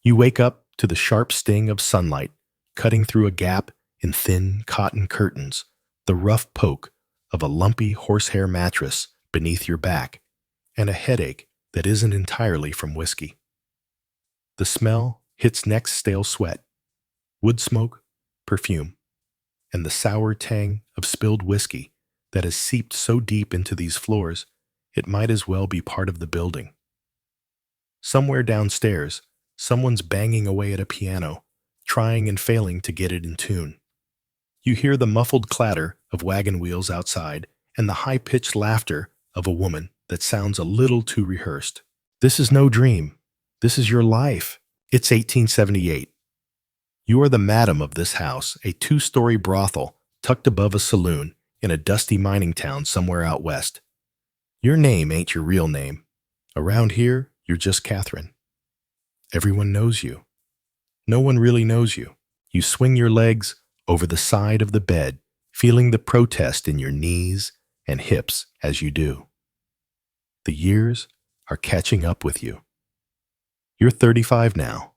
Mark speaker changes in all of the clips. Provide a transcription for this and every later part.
Speaker 1: You wake up to the sharp sting of sunlight cutting through a gap in thin cotton curtains, the rough poke of a lumpy horsehair mattress beneath your back, and a headache that isn't entirely from whiskey. The smell hits next stale sweat, wood smoke, perfume, and the sour tang of spilled whiskey that has seeped so deep into these floors it might as well be part of the building. Somewhere downstairs, someone's banging away at a piano, trying and failing to get it in tune. You hear the muffled clatter of wagon wheels outside and the high-pitched laughter of a woman that sounds a little too rehearsed. This is no dream. This is your life. It's 1878. You are the madam of this house, a two-story brothel tucked above a saloon in a dusty mining town somewhere out west. Your name ain't your real name. Around here, you're just Catherine. Everyone knows you. No one really knows you. You swing your legs over the side of the bed, feeling the protest in your knees and hips as you do. The years are catching up with you. You're 35 now.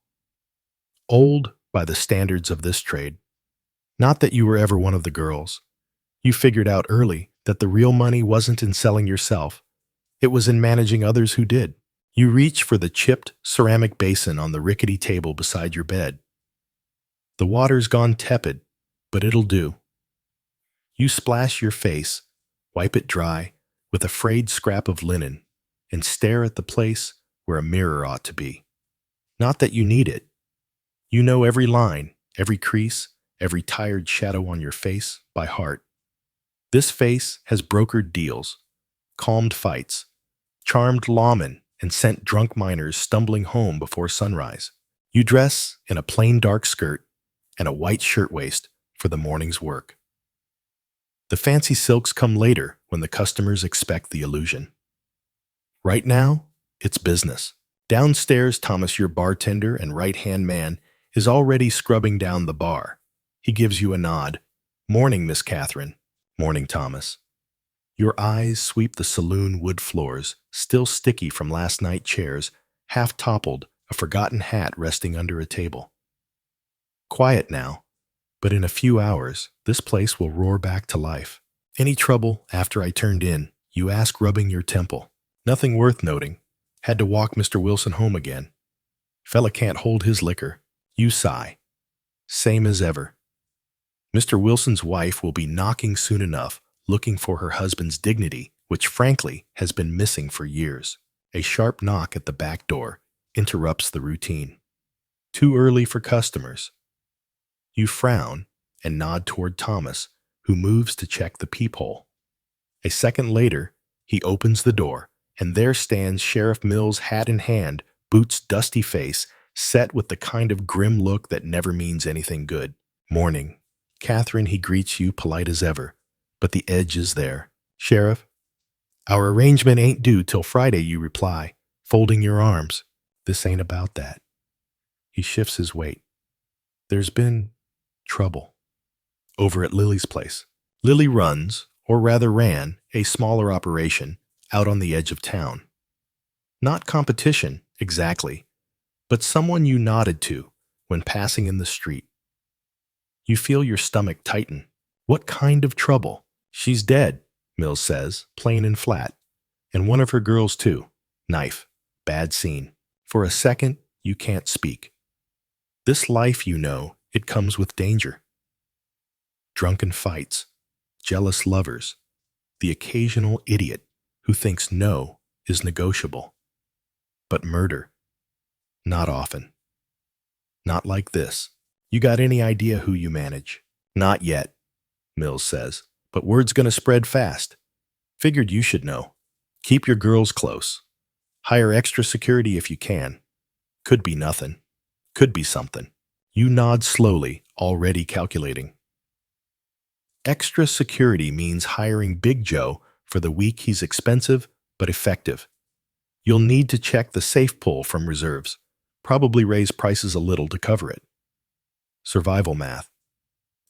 Speaker 1: Old by the standards of this trade. Not that you were ever one of the girls. You figured out early that the real money wasn't in selling yourself. It was in managing others who did. You reach for the chipped ceramic basin on the rickety table beside your bed. The water's gone tepid, but it'll do. You splash your face, wipe it dry with a frayed scrap of linen, and stare at the place where a mirror ought to be. Not that you need it. You know every line, every crease, every tired shadow on your face by heart. This face has brokered deals, calmed fights, charmed lawmen, and sent drunk miners stumbling home before sunrise. You dress in a plain dark skirt and a white shirtwaist for the morning's work. The fancy silks come later when the customers expect the illusion. Right now, it's business. Downstairs, Thomas, your bartender and right-hand man, is already scrubbing down the bar. He gives you a nod. "Morning, Miss Catherine." "Morning, Thomas." Your eyes sweep the saloon wood floors, still sticky from last night's chairs, half toppled, a forgotten hat resting under a table. Quiet now, but in a few hours, this place will roar back to life. "Any trouble after I turned in?" you ask, rubbing your temple. "Nothing worth noting. Had to walk Mr. Wilson home again. Fella can't hold his liquor." You sigh. "Same as ever." Mr. Wilson's wife will be knocking soon enough, looking for her husband's dignity, which frankly has been missing for years. A sharp knock at the back door interrupts the routine. Too early for customers. You frown and nod toward Thomas, who moves to check the peephole. A second later, he opens the door, and there stands Sheriff Mills, hat in hand, boots dusty face, set with the kind of grim look that never means anything good. "Morning, Catherine," he greets you, polite as ever, but the edge is there. "Sheriff, our arrangement ain't due till Friday," you reply, folding your arms. "This ain't about that." He shifts his weight. "There's been trouble over at Lily's place." Lily runs, or rather ran, a smaller operation out on the edge of town. Not competition, exactly, but someone you nodded to when passing in the street. You feel your stomach tighten. What kind of trouble? "She's dead," Mills says, plain and flat. "And one of her girls, too. Knife. Bad scene." For a second, you can't speak. This life, you know, it comes with danger. Drunken fights, jealous lovers, the occasional idiot who thinks no is negotiable. But murder, not often. Not like this. You got any idea who you manage? "Not yet," Mills says, "but word's gonna spread fast. Figured you should know. Keep your girls close. Hire extra security if you can. Could be nothing. Could be something." You nod slowly, already calculating. Extra security means hiring Big Joe for the week. He's expensive, but effective. You'll need to check the safe pull from reserves. Probably raise prices a little to cover it. Survival math.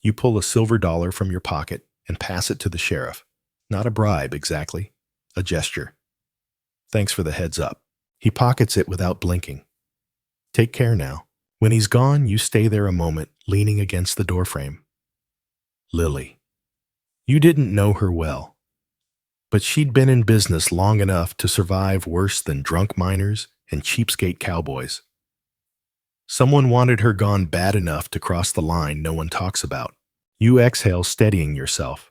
Speaker 1: You pull a silver dollar from your pocket and pass it to the sheriff. Not a bribe, exactly. A gesture. "Thanks for the heads up." He pockets it without blinking. "Take care now. When he's gone, you stay there a moment, leaning against the doorframe. Lily. You didn't know her well, but she'd been in business long enough to survive worse than drunk miners and cheapskate cowboys. Someone wanted her gone bad enough to cross the line no one talks about. You exhale, steadying yourself.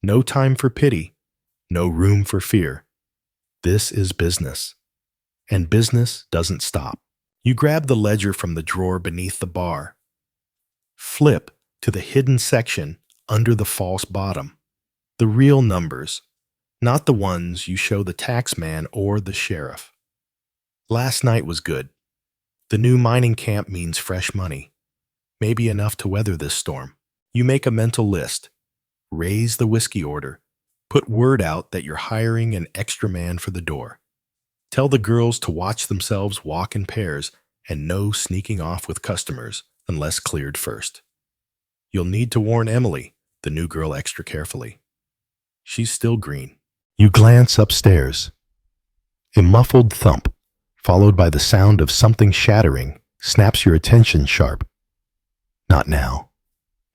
Speaker 1: No time for pity, no room for fear. This is business, and business doesn't stop. You grab the ledger from the drawer beneath the bar. Flip to the hidden section under the false bottom. The real numbers, not the ones you show the tax man or the sheriff. Last night was good. The new mining camp means fresh money, maybe enough to weather this storm. You make a mental list, raise the whiskey order, put word out that you're hiring an extra man for the door. Tell the girls to watch themselves walk in pairs and no sneaking off with customers unless cleared first. You'll need to warn Emily, the new girl, extra carefully. She's still green. You glance upstairs. A muffled thump, followed by the sound of something shattering, snaps your attention sharp. Not now.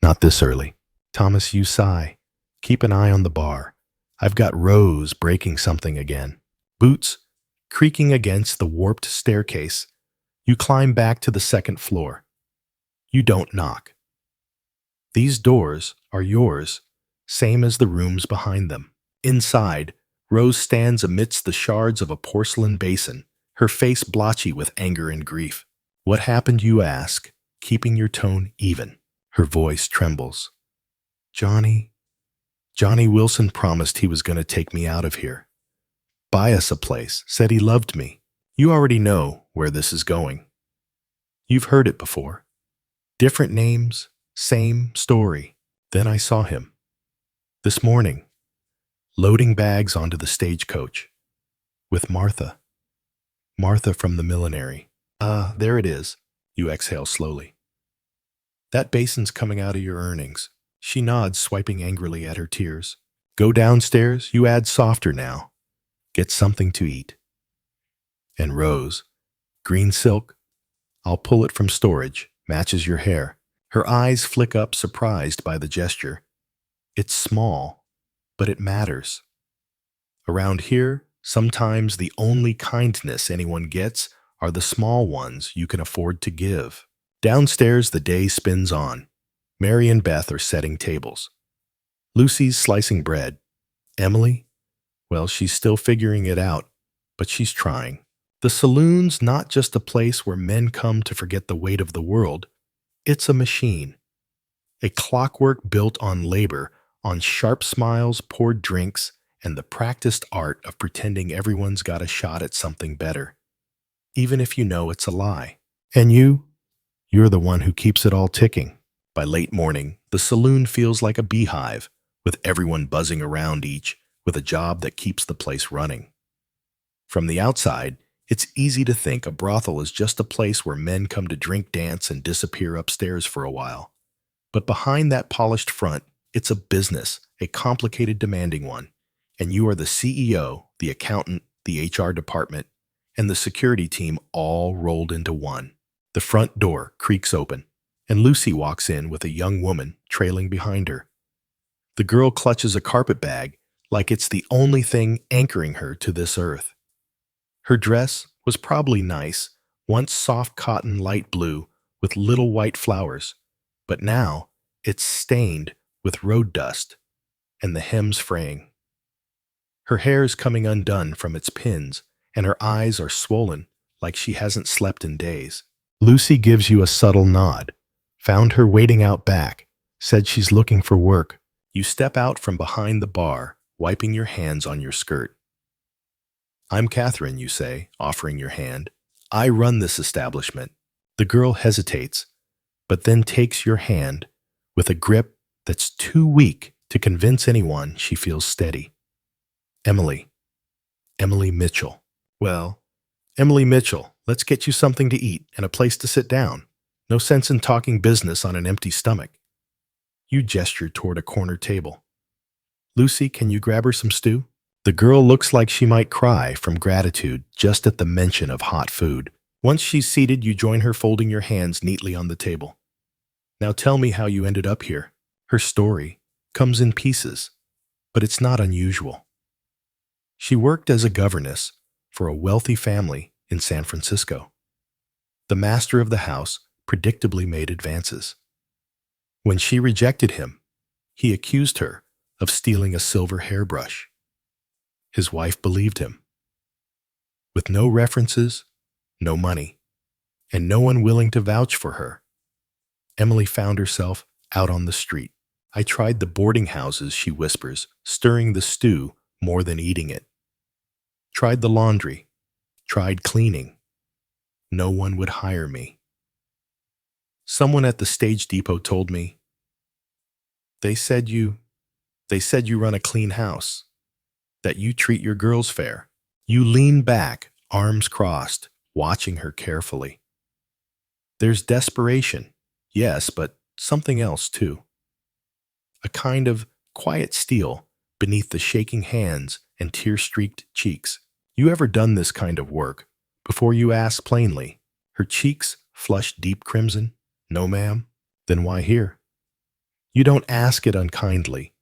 Speaker 1: Not this early. Thomas, you sigh. Keep an eye on the bar. I've got Rose breaking something again. Boots creaking against the warped staircase. You climb back to the second floor. You don't knock. These doors are yours, same as the rooms behind them. Inside, Rose stands amidst the shards of a porcelain basin, her face blotchy with anger and grief. What happened, you ask, keeping your tone even. Her voice trembles. Johnny Wilson promised he was going to take me out of here. Buy us a place, said he loved me. You already know where this is going. You've heard it before. Different names, same story. Then I saw him. This morning, loading bags onto the stagecoach. With Martha. Martha from the millinery. There it is. You exhale slowly. That basin's coming out of your earnings. She nods, swiping angrily at her tears. Go downstairs, you add softer now. Get something to eat. And Rose, green silk, I'll pull it from storage, matches your hair. Her eyes flick up, surprised by the gesture. It's small, but it matters. Around here, sometimes the only kindness anyone gets are the small ones you can afford to give. Downstairs, the day spins on. Mary and Beth are setting tables. Lucy's slicing bread. Emily? Well, she's still figuring it out, but she's trying. The saloon's not just a place where men come to forget the weight of the world. It's a machine. A clockwork built on labor, on sharp smiles, poured drinks, and the practiced art of pretending everyone's got a shot at something better, even if you know it's a lie. And you're the one who keeps it all ticking. By late morning, the saloon feels like a beehive, with everyone buzzing around each, with a job that keeps the place running. From the outside, it's easy to think a brothel is just a place where men come to drink, dance, and disappear upstairs for a while. But behind that polished front, it's a business, a complicated, demanding one. And you are the CEO, the accountant, the HR department, and the security team all rolled into one. The front door creaks open, and Lucy walks in with a young woman trailing behind her. The girl clutches a carpet bag like it's the only thing anchoring her to this earth. Her dress was probably nice, once soft cotton light blue with little white flowers, but now it's stained with road dust and the hems fraying. Her hair's coming undone from its pins, and her eyes are swollen like she hasn't slept in days. Lucy gives you a subtle nod. Found her waiting out back, said she's looking for work. You step out from behind the bar, wiping your hands on your skirt. I'm Catherine, you say, offering your hand. I run this establishment. The girl hesitates, but then takes your hand with a grip that's too weak to convince anyone she feels steady. Emily Mitchell. Well, Emily Mitchell, let's get you something to eat and a place to sit down. No sense in talking business on an empty stomach. You gesture toward a corner table. Lucy, can you grab her some stew? The girl looks like she might cry from gratitude just at the mention of hot food. Once she's seated, you join her, folding your hands neatly on the table. Now tell me how you ended up here. Her story comes in pieces, but it's not unusual. She worked as a governess for a wealthy family in San Francisco. The master of the house predictably made advances. When she rejected him, he accused her of stealing a silver hairbrush. His wife believed him. With no references, no money, and no one willing to vouch for her, Emily found herself out on the street. I tried the boarding houses, she whispers, stirring the stew more than eating it. Tried the laundry, tried cleaning. No one would hire me. Someone at the stage depot told me, they said you run a clean house, that you treat your girls fair. You lean back, arms crossed, watching her carefully. There's desperation, yes, but something else too. A kind of quiet steel beneath the shaking hands and tear-streaked cheeks. You ever done this kind of work? Before you ask plainly, her cheeks flushed deep crimson. No, ma'am. Then why here? You don't ask it unkindly,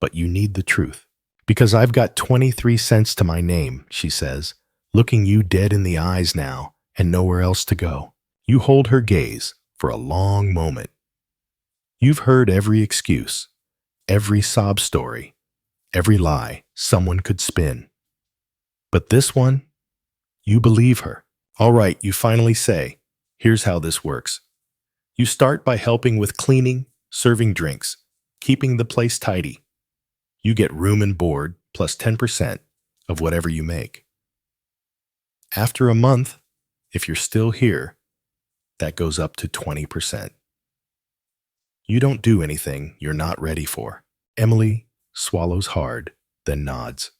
Speaker 1: but you need the truth. Because I've got 23 cents to my name, she says, looking you dead in the eyes now and nowhere else to go. You hold her gaze for a long moment. You've heard every excuse, every sob story, every lie someone could spin. But this one, you believe her. All right, you finally say, here's how this works. You start by helping with cleaning, serving drinks, keeping the place tidy. You get room and board plus 10% of whatever you make. After a month, if you're still here, that goes up to 20%. You don't do anything you're not ready for. Emily swallows hard, then nods.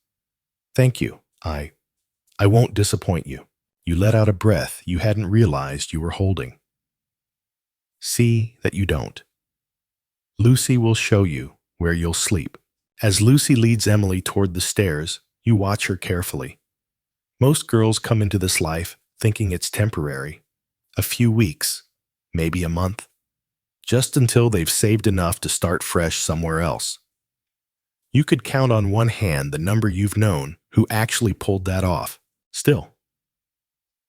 Speaker 1: Thank you. I won't disappoint you. You let out a breath you hadn't realized you were holding. See that you don't. Lucy will show you where you'll sleep. As Lucy leads Emily toward the stairs, you watch her carefully. Most girls come into this life thinking it's temporary. A few weeks, maybe a month, just until they've saved enough to start fresh somewhere else. You could count on one hand the number you've known who actually pulled that off. Still,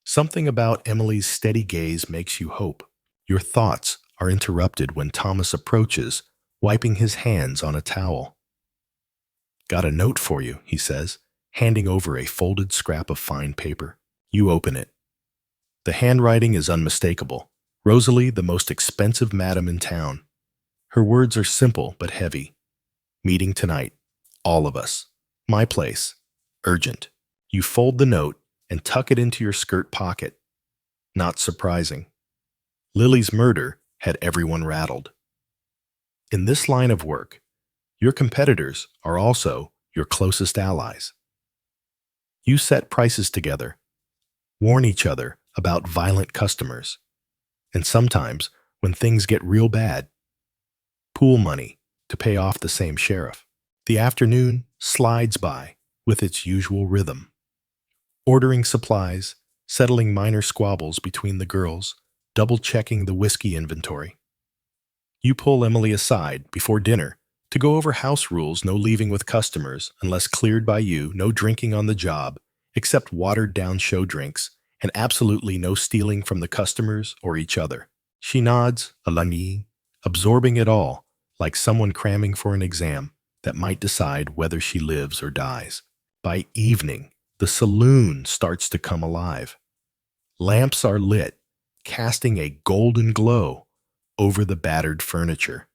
Speaker 1: something about Emily's steady gaze makes you hope. Your thoughts are interrupted when Thomas approaches, wiping his hands on a towel. Got a note for you, he says, handing over a folded scrap of fine paper. You open it. The handwriting is unmistakable. Rosalie, the most expensive madam in town. Her words are simple but heavy. Meeting tonight. All of us. My place. Urgent. You fold the note and tuck it into your skirt pocket. Not surprising. Lily's murder had everyone rattled. In this line of work, your competitors are also your closest allies. You set prices together, warn each other about violent customers, and sometimes, when things get real bad, pool money to pay off the same sheriff. The afternoon slides by with its usual rhythm. Ordering supplies, settling minor squabbles between the girls, double-checking the whiskey inventory. You pull Emily aside before dinner to go over house rules: no leaving with customers unless cleared by you, no drinking on the job, except watered-down show drinks, and absolutely no stealing from the customers or each other. She nods, absorbing it all, like someone cramming for an exam that might decide whether she lives or dies. By evening, the saloon starts to come alive. Lamps are lit, casting a golden glow over the battered furniture.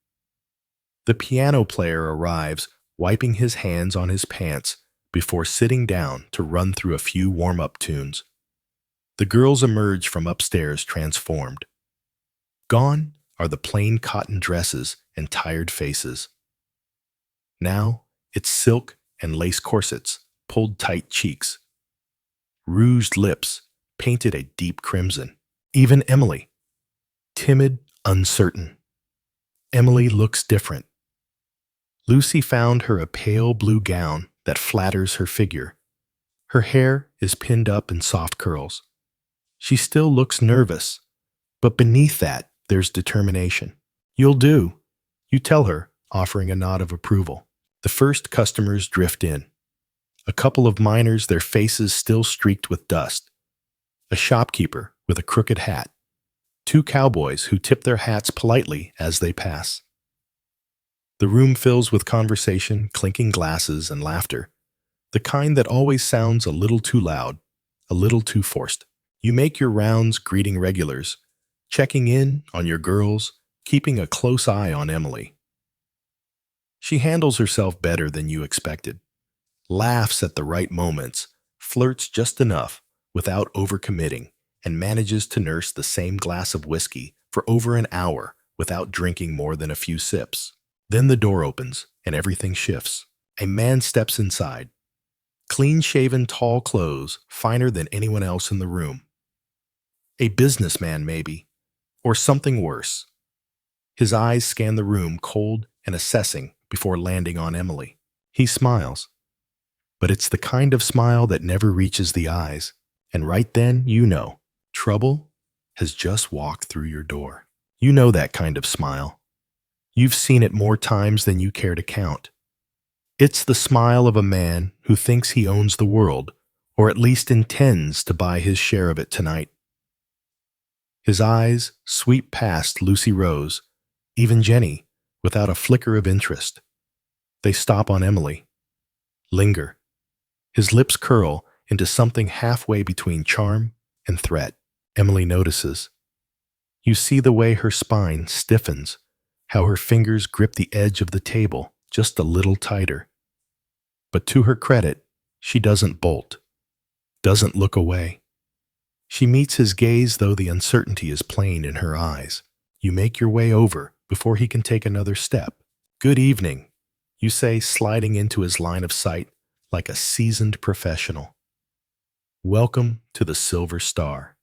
Speaker 1: The piano player arrives, wiping his hands on his pants before sitting down to run through a few warm-up tunes. The girls emerge from upstairs transformed. Gone are the plain cotton dresses and tired faces. Now it's silk and lace corsets, pulled tight cheeks, rouged lips painted a deep crimson. Even Emily, timid, uncertain. Emily looks different. Lucy found her a pale blue gown that flatters her figure. Her hair is pinned up in soft curls. She still looks nervous, but beneath that, there's determination. You'll do, you tell her, offering a nod of approval. The first customers drift in. A couple of miners, their faces still streaked with dust. A shopkeeper with a crooked hat. Two cowboys who tip their hats politely as they pass. The room fills with conversation, clinking glasses, and laughter. The kind that always sounds a little too loud, a little too forced. You make your rounds greeting regulars, checking in on your girls, keeping a close eye on Emily. She handles herself better than you expected. Laughs at the right moments, flirts just enough without overcommitting, and manages to nurse the same glass of whiskey for over an hour without drinking more than a few sips. Then the door opens and everything shifts. A man steps inside. Clean-shaven, tall clothes, finer than anyone else in the room. A businessman, maybe, or something worse. His eyes scan the room, cold and assessing, before landing on Emily. He smiles. But it's the kind of smile that never reaches the eyes. And right then, you know, trouble has just walked through your door. You know that kind of smile. You've seen it more times than you care to count. It's the smile of a man who thinks he owns the world, or at least intends to buy his share of it tonight. His eyes sweep past Lucy Rose, even Jenny, without a flicker of interest. They stop on Emily. Linger. His lips curl into something halfway between charm and threat. Emily notices. You see the way her spine stiffens, how her fingers grip the edge of the table just a little tighter. But to her credit, she doesn't bolt, doesn't look away. She meets his gaze, though the uncertainty is plain in her eyes. You make your way over before he can take another step. Good evening, you say, sliding into his line of sight like a seasoned professional. Welcome to the Silver Star.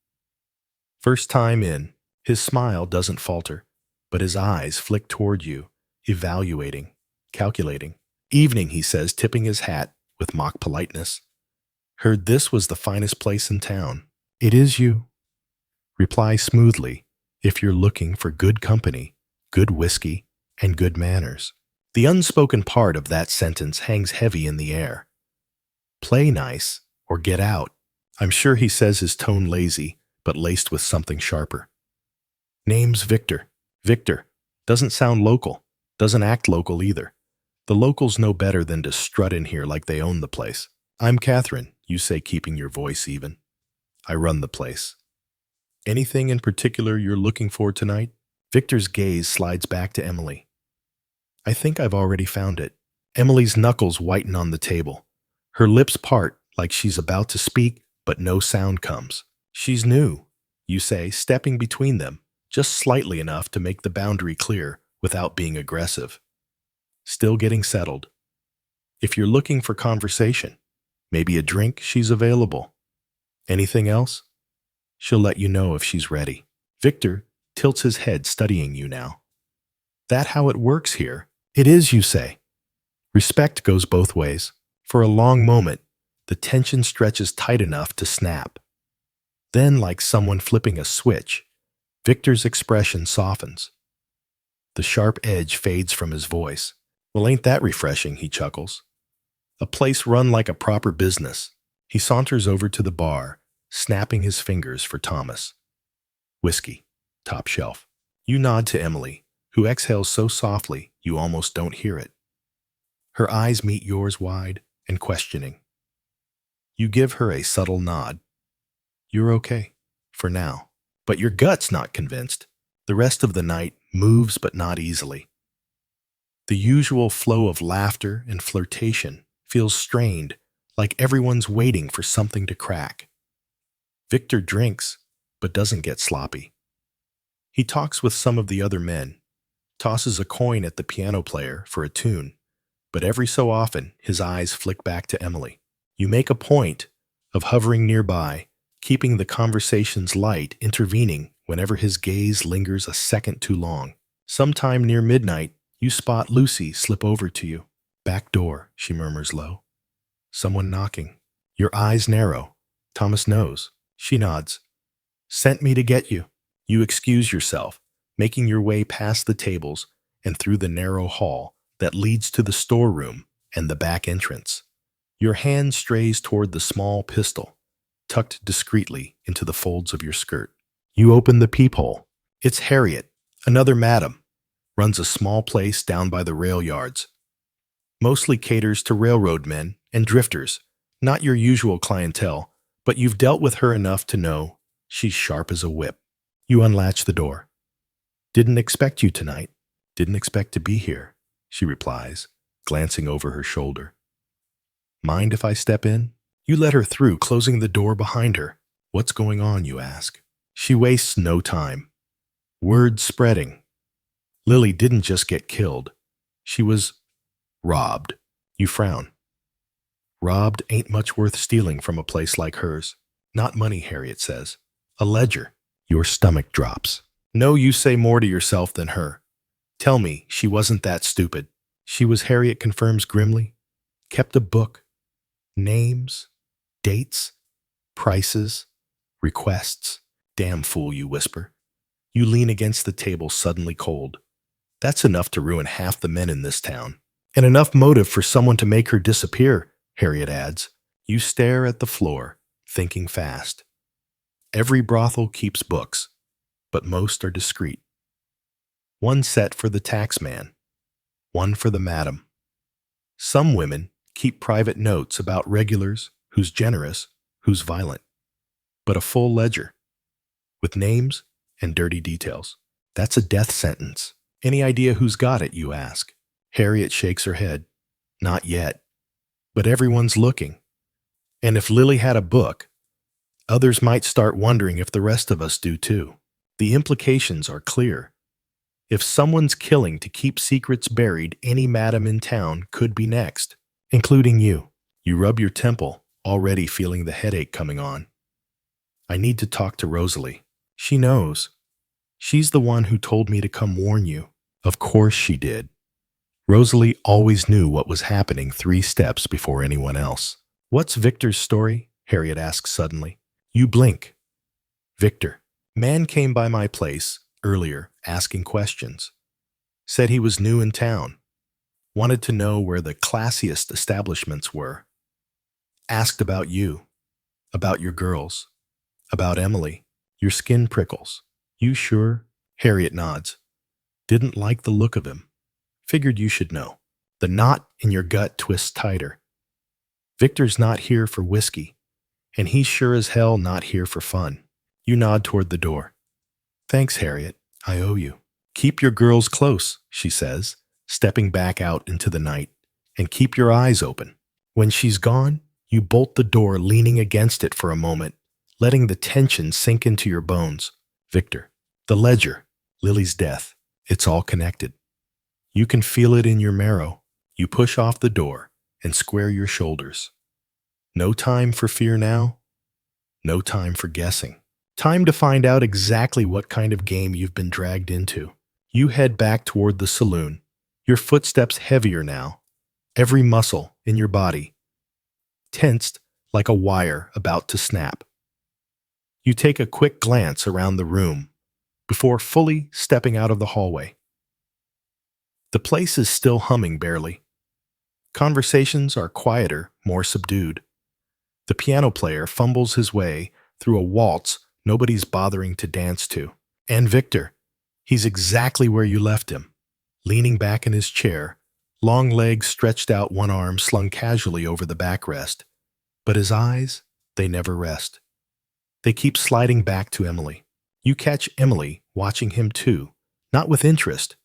Speaker 1: First time in, his smile doesn't falter, but his eyes flick toward you, evaluating, calculating. Evening, he says, tipping his hat with mock politeness. Heard this was the finest place in town. It is, you. Reply smoothly if you're looking for good company, good whiskey, and good manners. The unspoken part of that sentence hangs heavy in the air. Play nice or get out. I'm sure he says his tone lazy, but laced with something sharper. Name's Victor. Victor. Doesn't sound local. Doesn't act local either. The locals know better than to strut in here like they own the place. I'm Catherine, you say, keeping your voice even. I run the place. Anything in particular you're looking for tonight? Victor's gaze slides back to Emily. I think I've already found it. Emily's knuckles whiten on the table. Her lips part like she's about to speak, but no sound comes. She's new, you say, stepping between them, just slightly enough to make the boundary clear without being aggressive. Still getting settled. If you're looking for conversation, maybe a drink, she's available. Anything else? She'll let you know if she's ready. Victor tilts his head, studying you now. That how it works here? It is, you say. Respect goes both ways. For a long moment, the tension stretches tight enough to snap. Then, like someone flipping a switch, Victor's expression softens. The sharp edge fades from his voice. Well, ain't that refreshing, he chuckles. A place run like a proper business. He saunters over to the bar, snapping his fingers for Thomas. Whiskey, top shelf. You nod to Emily, who exhales so softly you almost don't hear it. Her eyes meet yours wide and questioning. You give her a subtle nod. You're okay, for now. But your gut's not convinced. The rest of the night moves, but not easily. The usual flow of laughter and flirtation feels strained, like everyone's waiting for something to crack. Victor drinks, but doesn't get sloppy. He talks with some of the other men, tosses a coin at the piano player for a tune, but every so often his eyes flick back to Emily. You make a point of hovering nearby, keeping the conversations light, intervening whenever his gaze lingers a second too long. Sometime near midnight, you spot Lucy slip over to you. Back door, she murmurs low. Someone knocking. Your eyes narrow. Thomas knows. She nods. Sent me to get you. You excuse yourself, making your way past the tables and through the narrow hall that leads to the storeroom and the back entrance. Your hand strays toward the small pistol, tucked discreetly into the folds of your skirt. You open the peephole. It's Harriet, another madam, runs a small place down by the rail yards. Mostly caters to railroad men and drifters, not your usual clientele, but you've dealt with her enough to know she's sharp as a whip. You unlatch the door. Didn't expect you tonight. Didn't expect to be here, she replies, glancing over her shoulder. Mind if I step in? You let her through, closing the door behind her. What's going on, you ask? She wastes no time. Word spreading. Lily didn't just get killed. She was robbed. You frown. Robbed ain't much worth stealing from a place like hers. Not money, Harriet says. A ledger. Your stomach drops. No, you say more to yourself than her. Tell me she wasn't that stupid. She was, Harriet confirms grimly. Kept a book. Names. Dates. Prices. Requests. Damn fool, you whisper. You lean against the table, suddenly cold. That's enough to ruin half the men in this town. And enough motive for someone to make her disappear, Harriet adds. You stare at the floor, thinking fast. Every brothel keeps books, but most are discreet. One set for the taxman, one for the madam. Some women keep private notes about regulars, who's generous, who's violent. But a full ledger, with names and dirty details. That's a death sentence. Any idea who's got it, you ask? Harriet shakes her head. Not yet. But everyone's looking. And if Lily had a book, others might start wondering if the rest of us do too. The implications are clear. If someone's killing to keep secrets buried, any madam in town could be next, including you. You rub your temple, already feeling the headache coming on. I need to talk to Rosalie. She knows. She's the one who told me to come warn you. Of course she did. Rosalie always knew what was happening 3 steps before anyone else. What's Victor's story? Harriet asks suddenly. You blink. Victor. Man came by my place earlier asking questions. Said he was new in town. Wanted to know where the classiest establishments were. Asked about you. About your girls. About Emily. Your skin prickles. You sure? Harriet nods. Didn't like the look of him. Figured you should know. The knot in your gut twists tighter. Victor's not here for whiskey, and he's sure as hell not here for fun. You nod toward the door. Thanks, Harriet. I owe you. Keep your girls close, she says, stepping back out into the night, and keep your eyes open. When she's gone, you bolt the door, leaning against it for a moment, letting the tension sink into your bones. Victor. The ledger. Lily's death. It's all connected. You can feel it in your marrow. You push off the door and square your shoulders. No time for fear now. No time for guessing. Time to find out exactly what kind of game you've been dragged into. You head back toward the saloon, your footsteps heavier now, every muscle in your body tensed like a wire about to snap. You take a quick glance around the room before fully stepping out of the hallway. The place is still humming barely. Conversations are quieter, more subdued. The piano player fumbles his way through a waltz nobody's bothering to dance to. And Victor, he's exactly where you left him, leaning back in his chair, long legs stretched out, one arm slung casually over the backrest. But his eyes, they never rest. They keep sliding back to Emily. You catch Emily watching him too, not with interest,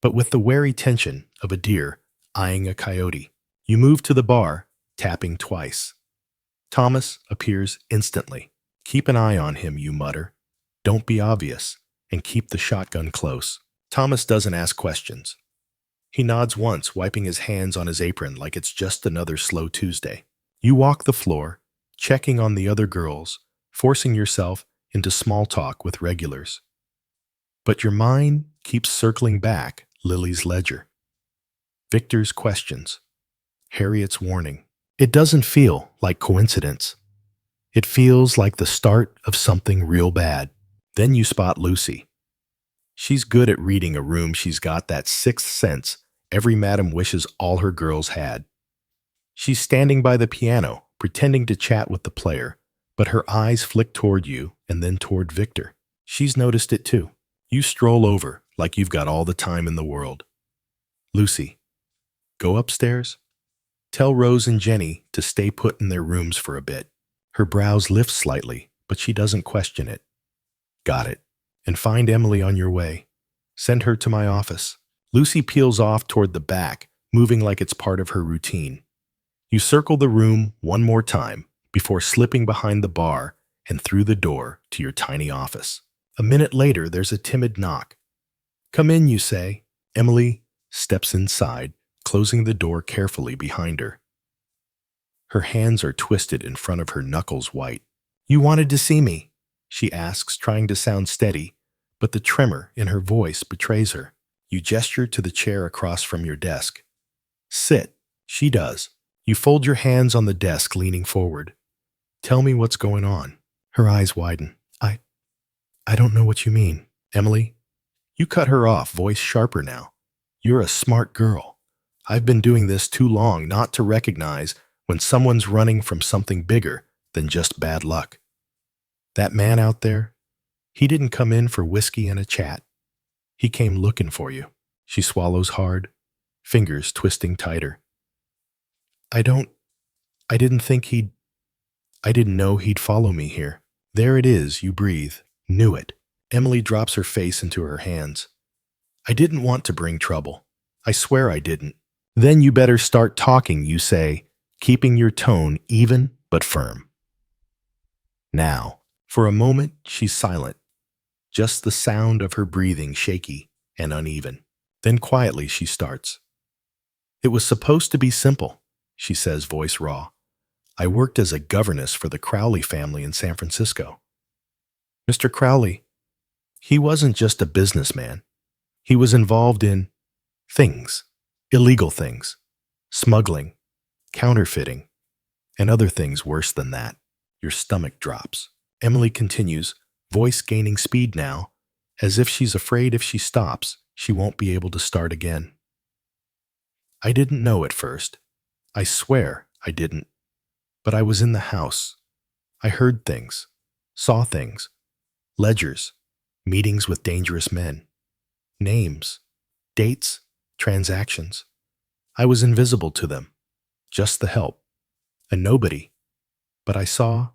Speaker 1: but with the wary tension of a deer eyeing a coyote. You move to the bar, tapping twice. Thomas appears instantly. Keep an eye on him, you mutter. Don't be obvious, and keep the shotgun close. Thomas doesn't ask questions. He nods once, wiping his hands on his apron like it's just another slow Tuesday. You walk the floor, checking on the other girls, forcing yourself into small talk with regulars. But your mind keeps circling back Lily's ledger. Victor's questions. Harriet's warning. It doesn't feel like coincidence. It feels like the start of something real bad. Then you spot Lucy. She's good at reading a room. She's got that sixth sense every madam wishes all her girls had. She's standing by the piano, pretending to chat with the player, but her eyes flick toward you and then toward Victor. She's noticed it too. You stroll over like you've got all the time in the world. Lucy, go upstairs. Tell Rose and Jenny to stay put in their rooms for a bit. Her brows lift slightly, but she doesn't question it. Got it. And find Emily on your way. Send her to my office. Lucy peels off toward the back, moving like it's part of her routine. You circle the room one more time before slipping behind the bar and through the door to your tiny office. A minute later, there's a timid knock. Come in, you say. Emily steps inside, closing the door carefully behind her. Her hands are twisted in front of her knuckles white. You wanted to see me, she asks, trying to sound steady, but the tremor in her voice betrays her. You gesture to the chair across from your desk. Sit, she does. You fold your hands on the desk, leaning forward. Tell me what's going on. Her eyes widen. I don't know what you mean. Emily, you cut her off, voice sharper now. You're a smart girl. I've been doing this too long not to recognize when someone's running from something bigger than just bad luck. That man out there, he didn't come in for whiskey and a chat. He came looking for you. She swallows hard, fingers twisting tighter. I didn't know he'd follow me here. There it is, you breathe. Knew it. Emily drops her face into her hands. I didn't want to bring trouble. I swear I didn't. Then you better start talking, you say, keeping your tone even but firm. Now, for a moment, she's silent. Just the sound of her breathing, shaky and uneven. Then quietly she starts. It was supposed to be simple, she says, voice raw. I worked as a governess for the Crowley family in San Francisco. Mr. Crowley, he wasn't just a businessman. He was involved in things, illegal things, smuggling, counterfeiting, and other things worse than that. Your stomach drops. Emily continues, voice gaining speed now, as if she's afraid if she stops, she won't be able to start again. I didn't know at first. I swear I didn't. But I was in the house. I heard things, saw things, ledgers, meetings with dangerous men, names, dates, transactions. I was invisible to them, just the help, a nobody. But I saw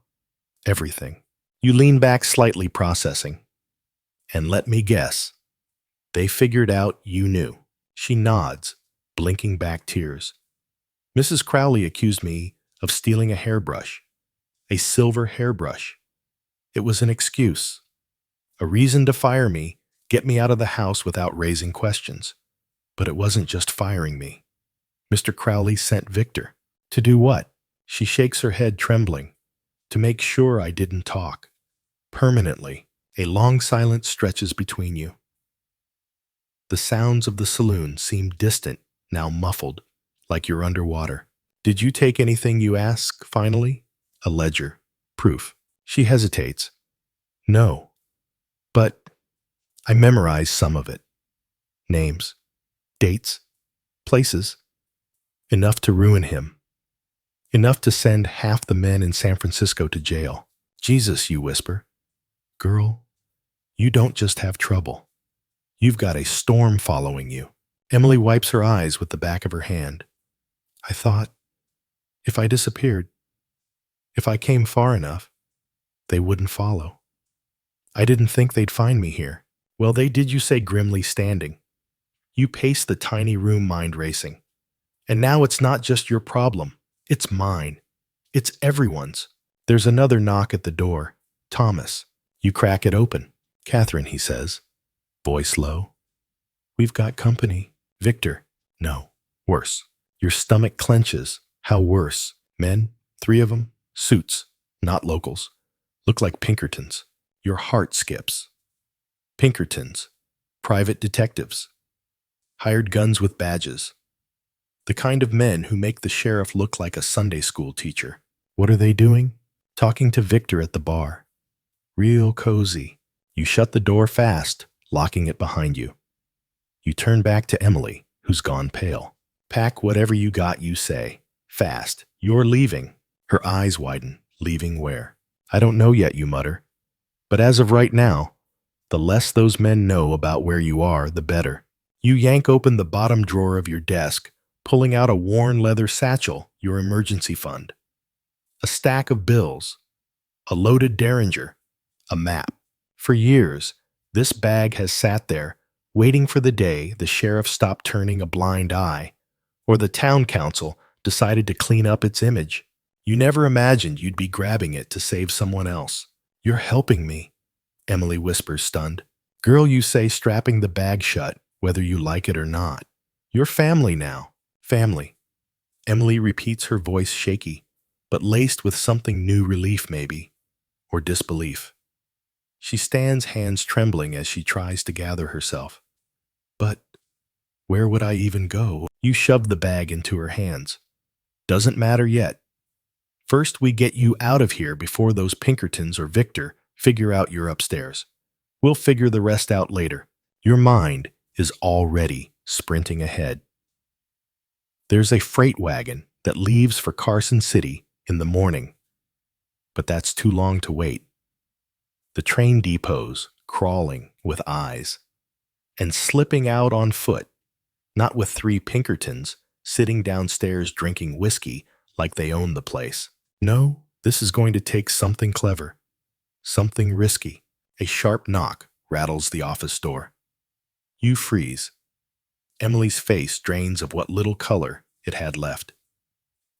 Speaker 1: everything. You lean back slightly, processing. And let me guess, they figured out you knew. She nods, blinking back tears. Mrs. Crowley accused me of stealing a hairbrush, a silver hairbrush. It was an excuse, a reason to fire me, get me out of the house without raising questions. But it wasn't just firing me. Mr. Crowley sent Victor. To do what? She shakes her head, trembling. To make sure I didn't talk. Permanently, a long silence stretches between you. The sounds of the saloon seem distant, now muffled, like you're underwater. Did you take anything, you ask, finally? A ledger. Proof. She hesitates. No. But I memorized some of it. Names. Dates. Places. Enough to ruin him. Enough to send half the men in San Francisco to jail. Jesus, you whisper. Girl, you don't just have trouble. You've got a storm following you. Emily wipes her eyes with the back of her hand. I thought, if I disappeared, if I came far enough, they wouldn't follow. I didn't think they'd find me here. Well, they did, you say, grimly standing. You pace the tiny room, mind racing. And now it's not just your problem. It's mine. It's everyone's. There's another knock at the door. Thomas. You crack it open. Catherine, he says, voice low. We've got company. Victor. No. Worse. Your stomach clenches. How worse? Men, 3 of them, suits, not locals. Look like Pinkertons. Your heart skips. Pinkertons. Private detectives. Hired guns with badges. The kind of men who make the sheriff look like a Sunday school teacher. What are they doing? Talking to Victor at the bar. Real cozy. You shut the door fast, locking it behind you. You turn back to Emily, who's gone pale. Pack whatever you got, you say. Fast. You're leaving. Her eyes widen. Leaving where? I don't know yet, you mutter. But as of right now, the less those men know about where you are, the better. You yank open the bottom drawer of your desk, pulling out a worn leather satchel, your emergency fund. A stack of bills. A loaded Derringer. A map. For years, this bag has sat there, waiting for the day the sheriff stopped turning a blind eye, or the town council decided to clean up its image. You never imagined you'd be grabbing it to save someone else. You're helping me, Emily whispers, stunned. Girl, you say, strapping the bag shut, whether you like it or not. You're family now. Family. Emily repeats, her voice shaky, but laced with something new, relief maybe, or disbelief. She stands, hands trembling as she tries to gather herself. But where would I even go? You shove the bag into her hands. Doesn't matter yet. First, we get you out of here before those Pinkertons or Victor figure out you're upstairs. We'll figure the rest out later. Your mind is already sprinting ahead. There's a freight wagon that leaves for Carson City in the morning, but that's too long to wait. The train depots crawling with eyes, and slipping out on foot, not with three Pinkertons sitting downstairs drinking whiskey like they own the place. No, this is going to take something clever, something risky. A sharp knock rattles the office door. You freeze. Emily's face drains of what little color it had left.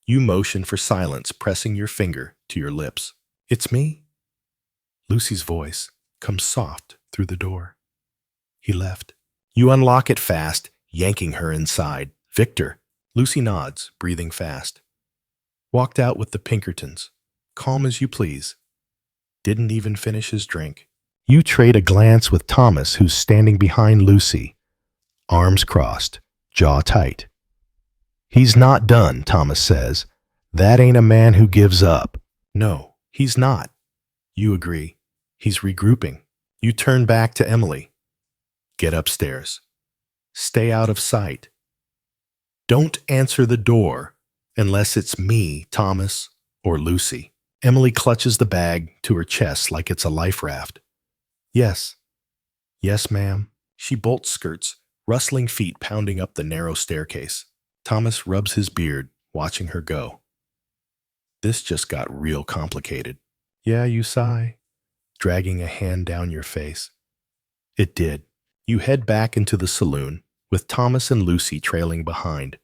Speaker 1: You motion for silence, pressing your finger to your lips. It's me? Lucy's voice comes soft through the door. He left. You unlock it fast, yanking her inside. Victor. Lucy nods, breathing fast. Walked out with the Pinkertons, calm as you please. Didn't even finish his drink. You trade a glance with Thomas, who's standing behind Lucy, arms crossed, jaw tight. He's not done, Thomas says. That ain't a man who gives up. No, he's not. You agree. He's regrouping. You turn back to Emily. Get upstairs. Stay out of sight. Don't answer the door unless it's me, Thomas, or Lucy. Emily clutches the bag to her chest like it's a life raft. Yes. Yes, ma'am. She bolts skirts, rustling feet pounding up the narrow staircase. Thomas rubs his beard, watching her go. This just got real complicated. Yeah, you sigh, dragging a hand down your face. It did. You head back into the saloon, with Thomas and Lucy trailing behind.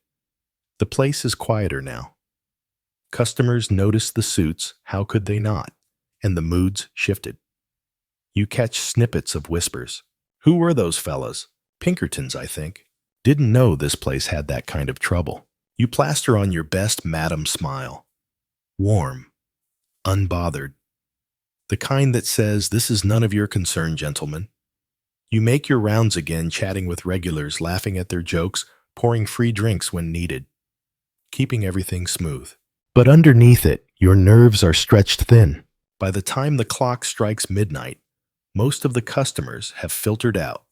Speaker 1: The place is quieter now. Customers notice the suits, how could they not? And the moods shifted. You catch snippets of whispers. Who were those fellas? Pinkertons, I think. Didn't know this place had that kind of trouble. You plaster on your best madam smile. Warm. Unbothered. The kind that says, this is none of your concern, gentlemen. You make your rounds again, chatting with regulars, laughing at their jokes, pouring free drinks when needed. Keeping everything smooth. But underneath it, your nerves are stretched thin. By the time the clock strikes midnight, most of the customers have filtered out,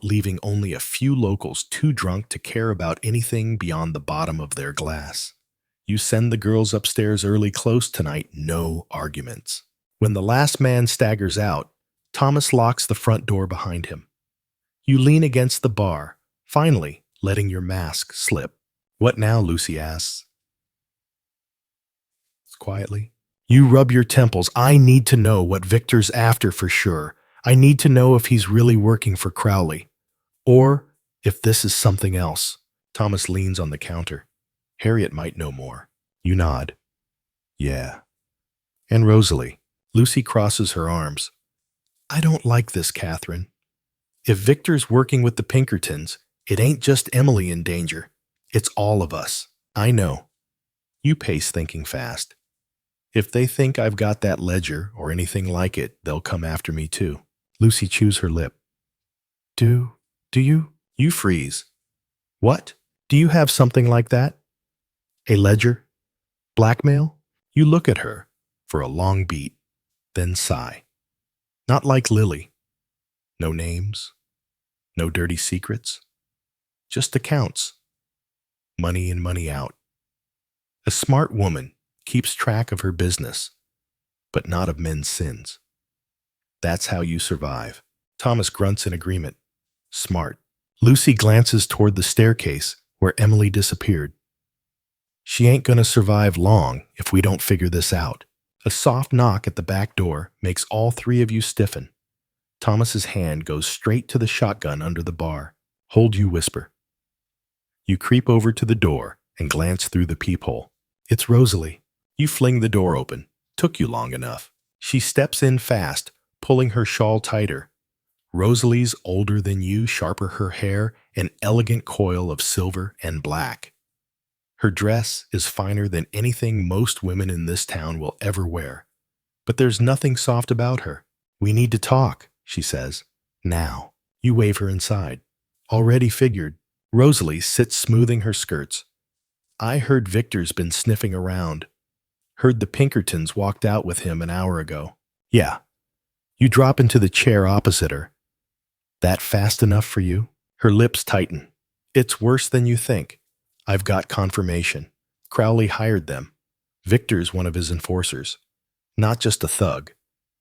Speaker 1: leaving only a few locals too drunk to care about anything beyond the bottom of their glass. You send the girls upstairs early, close tonight, no arguments. When the last man staggers out, Thomas locks the front door behind him. You lean against the bar, finally letting your mask slip. What now, Lucy asks. Quietly. You rub your temples. I need to know what Victor's after for sure. I need to know if he's really working for Crowley. Or if this is something else. Thomas leans on the counter. Harriet might know more. You nod. Yeah. And Rosalie. Lucy crosses her arms. I don't like this, Catherine. If Victor's working with the Pinkertons, it ain't just Emily in danger. It's all of us. I know. You pace, thinking fast. If they think I've got that ledger or anything like it, they'll come after me too. Lucy chews her lip. Do you? You freeze. What? Do you have something like that? A ledger? Blackmail? You look at her, for a long beat, then sigh. Not like Lily. No names, no dirty secrets, just accounts. Money in, money out. A smart woman keeps track of her business, but not of men's sins. That's how you survive. Thomas grunts in agreement. Smart. Lucy glances toward the staircase where Emily disappeared. She ain't gonna survive long if we don't figure this out. A soft knock at the back door makes all three of you stiffen. Thomas's hand goes straight to the shotgun under the bar. Hold, you whisper. You creep over to the door and glance through the peephole. It's Rosalie. You fling the door open. Took you long enough. She steps in fast, pulling her shawl tighter. Rosalie's older than you, sharper her hair, an elegant coil of silver and black. Her dress is finer than anything most women in this town will ever wear. But there's nothing soft about her. We need to talk, she says. Now. You wave her inside. Already figured. Rosalie sits smoothing her skirts. I heard Victor's been sniffing around. Heard the Pinkertons walked out with him an hour ago. Yeah. You drop into the chair opposite her. That fast enough for you? Her lips tighten. It's worse than you think. I've got confirmation. Crowley hired them. Victor's one of his enforcers. Not just a thug.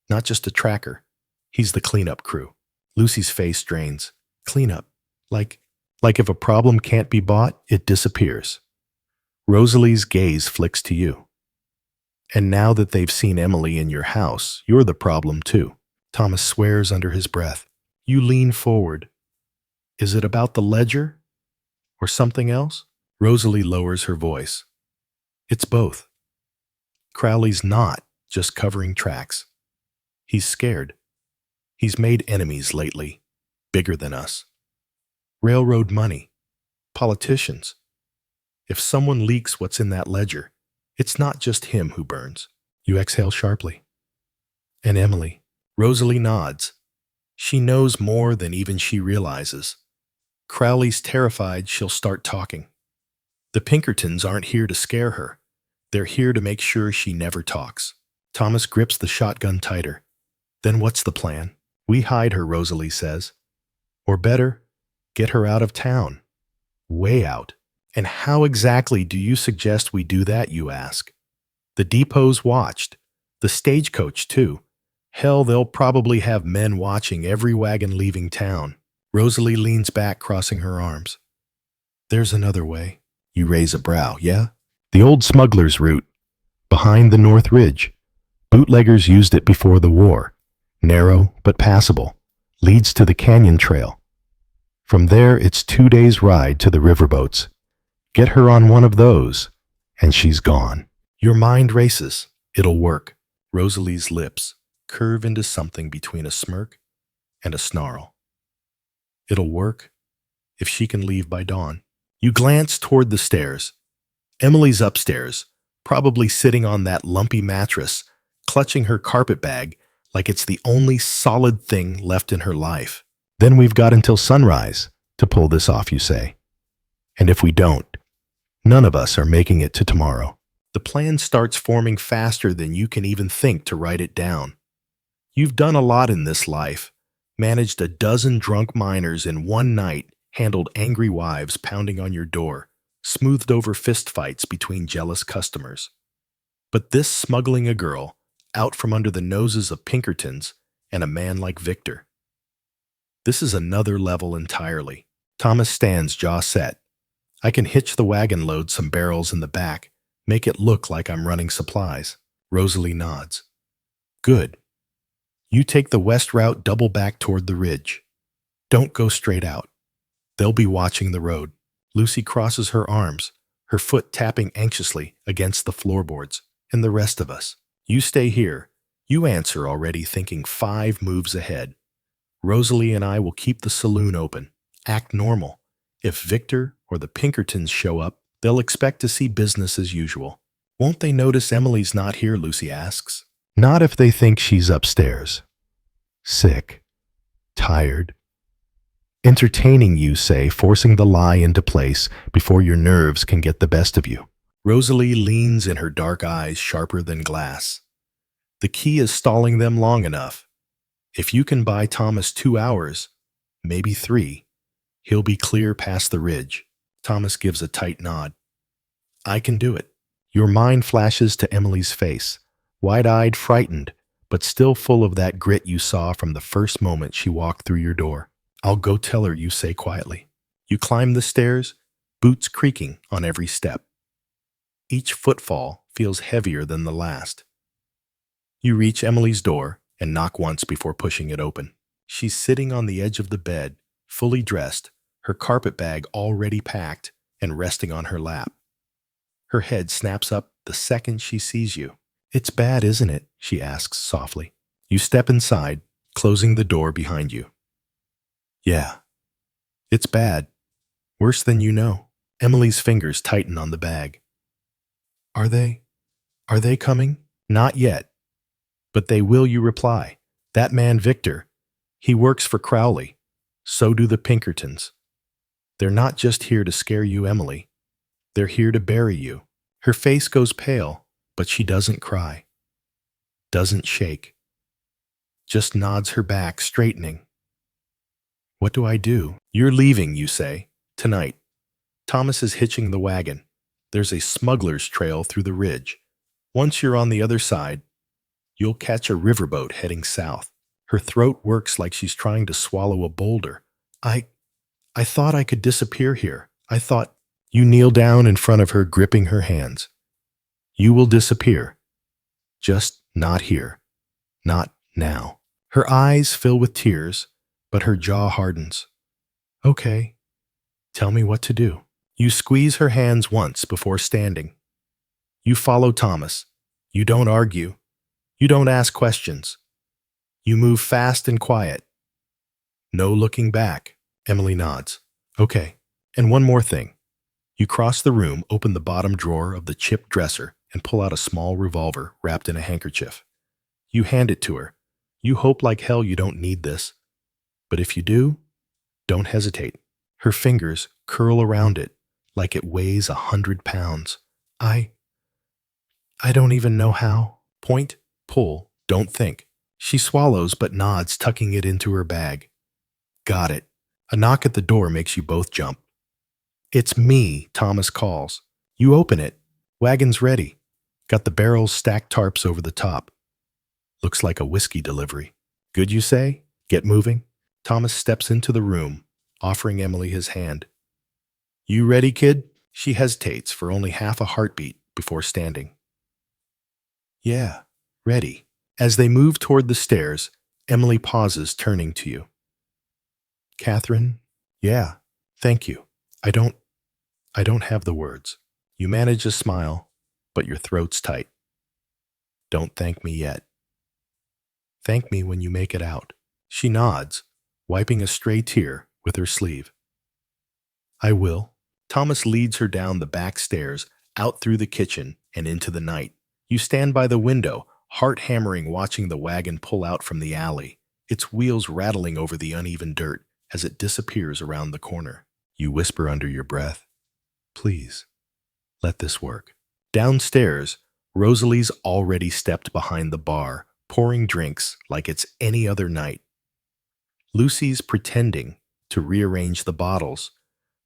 Speaker 1: Not just a tracker. He's the cleanup crew. Lucy's face drains. Cleanup. Like if a problem can't be bought, it disappears. Rosalie's gaze flicks to you. And now that they've seen Emily in your house, you're the problem too. Thomas swears under his breath. You lean forward. Is it about the ledger? Or something else? Rosalie lowers her voice. It's both. Crowley's not just covering tracks. He's scared. He's made enemies lately, bigger than us. Railroad money. Politicians. If someone leaks what's in that ledger, it's not just him who burns. You exhale sharply. And Emily. Rosalie nods. She knows more than even she realizes. Crowley's terrified she'll start talking. The Pinkertons aren't here to scare her. They're here to make sure she never talks. Thomas grips the shotgun tighter. Then what's the plan? We hide her, Rosalie says. Or better, get her out of town. Way out. And how exactly do you suggest we do that, you ask? The depot's watched. The stagecoach, too. Hell, they'll probably have men watching every wagon leaving town. Rosalie leans back, crossing her arms. There's another way. You raise a brow, yeah? The old smuggler's route. Behind the North Ridge. Bootleggers used it before the war. Narrow, but passable. Leads to the canyon trail. From there, it's 2 days' ride to the riverboats. Get her on one of those, and she's gone. Your mind races. It'll work. Rosalie's lips curve into something between a smirk and a snarl. It'll work if she can leave by dawn. You glance toward the stairs. Emily's upstairs, probably sitting on that lumpy mattress, clutching her carpet bag like it's the only solid thing left in her life. Then we've got until sunrise to pull this off, you say. And if we don't, none of us are making it to tomorrow. The plan starts forming faster than you can even think to write it down. You've done a lot in this life, managed a dozen drunk miners in one night, handled angry wives pounding on your door, smoothed over fistfights between jealous customers. But this smuggling a girl out from under the noses of Pinkertons and a man like Victor. This is another level entirely. Thomas stands, jaw set. I can hitch the wagon, load some barrels in the back, make it look like I'm running supplies. Rosalie nods. Good. You take the west route, double back toward the ridge. Don't go straight out. They'll be watching the road. Lucy crosses her arms, her foot tapping anxiously against the floorboards. And the rest of us. You stay here. You answer, already thinking 5 moves ahead. Rosalie and I will keep the saloon open. Act normal. If Victor or the Pinkertons show up, they'll expect to see business as usual. Won't they notice Emily's not here, Lucy asks. Not if they think she's upstairs. Sick. Tired. Entertaining, you say, forcing the lie into place before your nerves can get the best of you. Rosalie leans in, her dark eyes sharper than glass. The key is stalling them long enough. If you can buy Thomas 2 hours, maybe 3, he'll be clear past the ridge. Thomas gives a tight nod. I can do it. Your mind flashes to Emily's face, wide-eyed, frightened, but still full of that grit you saw from the first moment she walked through your door. I'll go tell her, you say quietly. You climb the stairs, boots creaking on every step. Each footfall feels heavier than the last. You reach Emily's door and knock once before pushing it open. She's sitting on the edge of the bed, fully dressed, her carpet bag already packed and resting on her lap. Her head snaps up the second she sees you. It's bad, isn't it? She asks softly. You step inside, closing the door behind you. Yeah, it's bad. Worse than you know. Emily's fingers tighten on the bag. Are they? Are they coming? Not yet. But they will, you reply. That man Victor, he works for Crowley. So do the Pinkertons. They're not just here to scare you, Emily. They're here to bury you. Her face goes pale, but she doesn't cry. Doesn't shake. Just nods her back, straightening. What do I do? You're leaving, you say. Tonight. Thomas is hitching the wagon. There's a smuggler's trail through the ridge. Once you're on the other side, you'll catch a riverboat heading south. Her throat works like she's trying to swallow a boulder. I thought I could disappear here. I thought. You kneel down in front of her, gripping her hands. You will disappear. Just not here. Not now. Her eyes fill with tears, but her jaw hardens. Okay. Tell me what to do. You squeeze her hands once before standing. You follow Thomas. You don't argue. You don't ask questions. You move fast and quiet. No looking back. Emily nods. Okay. And one more thing. You cross the room, open the bottom drawer of the chipped dresser, and pull out a small revolver wrapped in a handkerchief. You hand it to her. You hope like hell you don't need this. But if you do, don't hesitate. Her fingers curl around it like it weighs 100 pounds. I don't even know how. Point, pull, don't think. She swallows but nods, tucking it into her bag. Got it. A knock at the door makes you both jump. It's me, Thomas calls. You open it. Wagon's ready. Got the barrels stacked tarps over the top. Looks like a whiskey delivery. Good, you say? Get moving. Thomas steps into the room, offering Emily his hand. You ready, kid? She hesitates for only half a heartbeat before standing. Yeah, ready. As they move toward the stairs, Emily pauses, turning to you. Catherine? Yeah, thank you. I don't have the words. You manage a smile, but your throat's tight. Don't thank me yet. Thank me when you make it out. She nods, wiping a stray tear with her sleeve. I will. Thomas leads her down the back stairs, out through the kitchen, and into the night. You stand by the window, heart hammering, watching the wagon pull out from the alley, its wheels rattling over the uneven dirt as it disappears around the corner. You whisper under your breath, please, let this work. Downstairs, Rosalie's already stepped behind the bar, pouring drinks like it's any other night. Lucy's pretending to rearrange the bottles,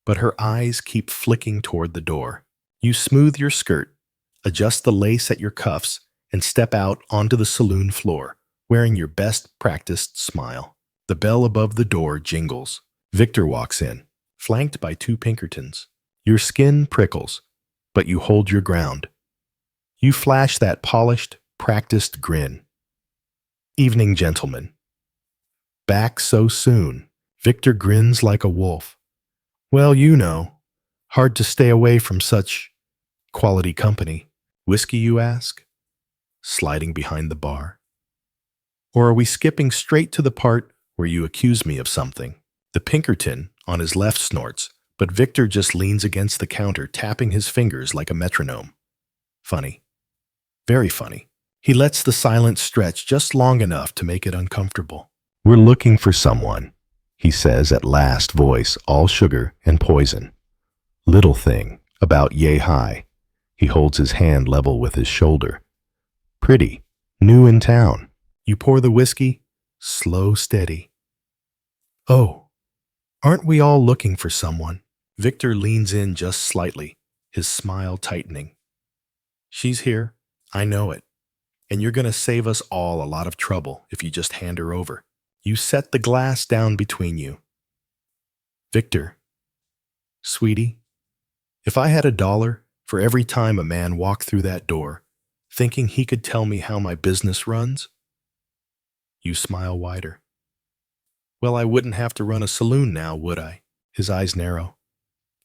Speaker 1: but her eyes keep flicking toward the door. You smooth your skirt, adjust the lace at your cuffs, and step out onto the saloon floor, wearing your best practiced smile. The bell above the door jingles. Victor walks in, flanked by 2 Pinkertons. Your skin prickles, but you hold your ground. You flash that polished, practiced grin. Evening, gentlemen. Back so soon. Victor grins like a wolf. Well, you know, hard to stay away from such quality company. Whiskey, you ask? Sliding behind the bar. Or are we skipping straight to the part where you accuse me of something? The Pinkerton on his left snorts, but Victor just leans against the counter, tapping his fingers like a metronome. Funny. Very funny. He lets the silence stretch just long enough to make it uncomfortable. We're looking for someone, he says at last, voice all sugar and poison. Little thing, about yay high. He holds his hand level with his shoulder. Pretty, New in town. You pour the whiskey, slow, steady. Oh, aren't we all looking for someone? Victor leans in just slightly, his smile tightening. She's here. I know it. And you're going to save us all a lot of trouble if you just hand her over. You set the glass down between you. Victor, sweetie, if I had $1 for every time a man walked through that door, thinking he could tell me how my business runs, you smile wider. Well, I wouldn't have to run a saloon now, would I? His eyes narrow.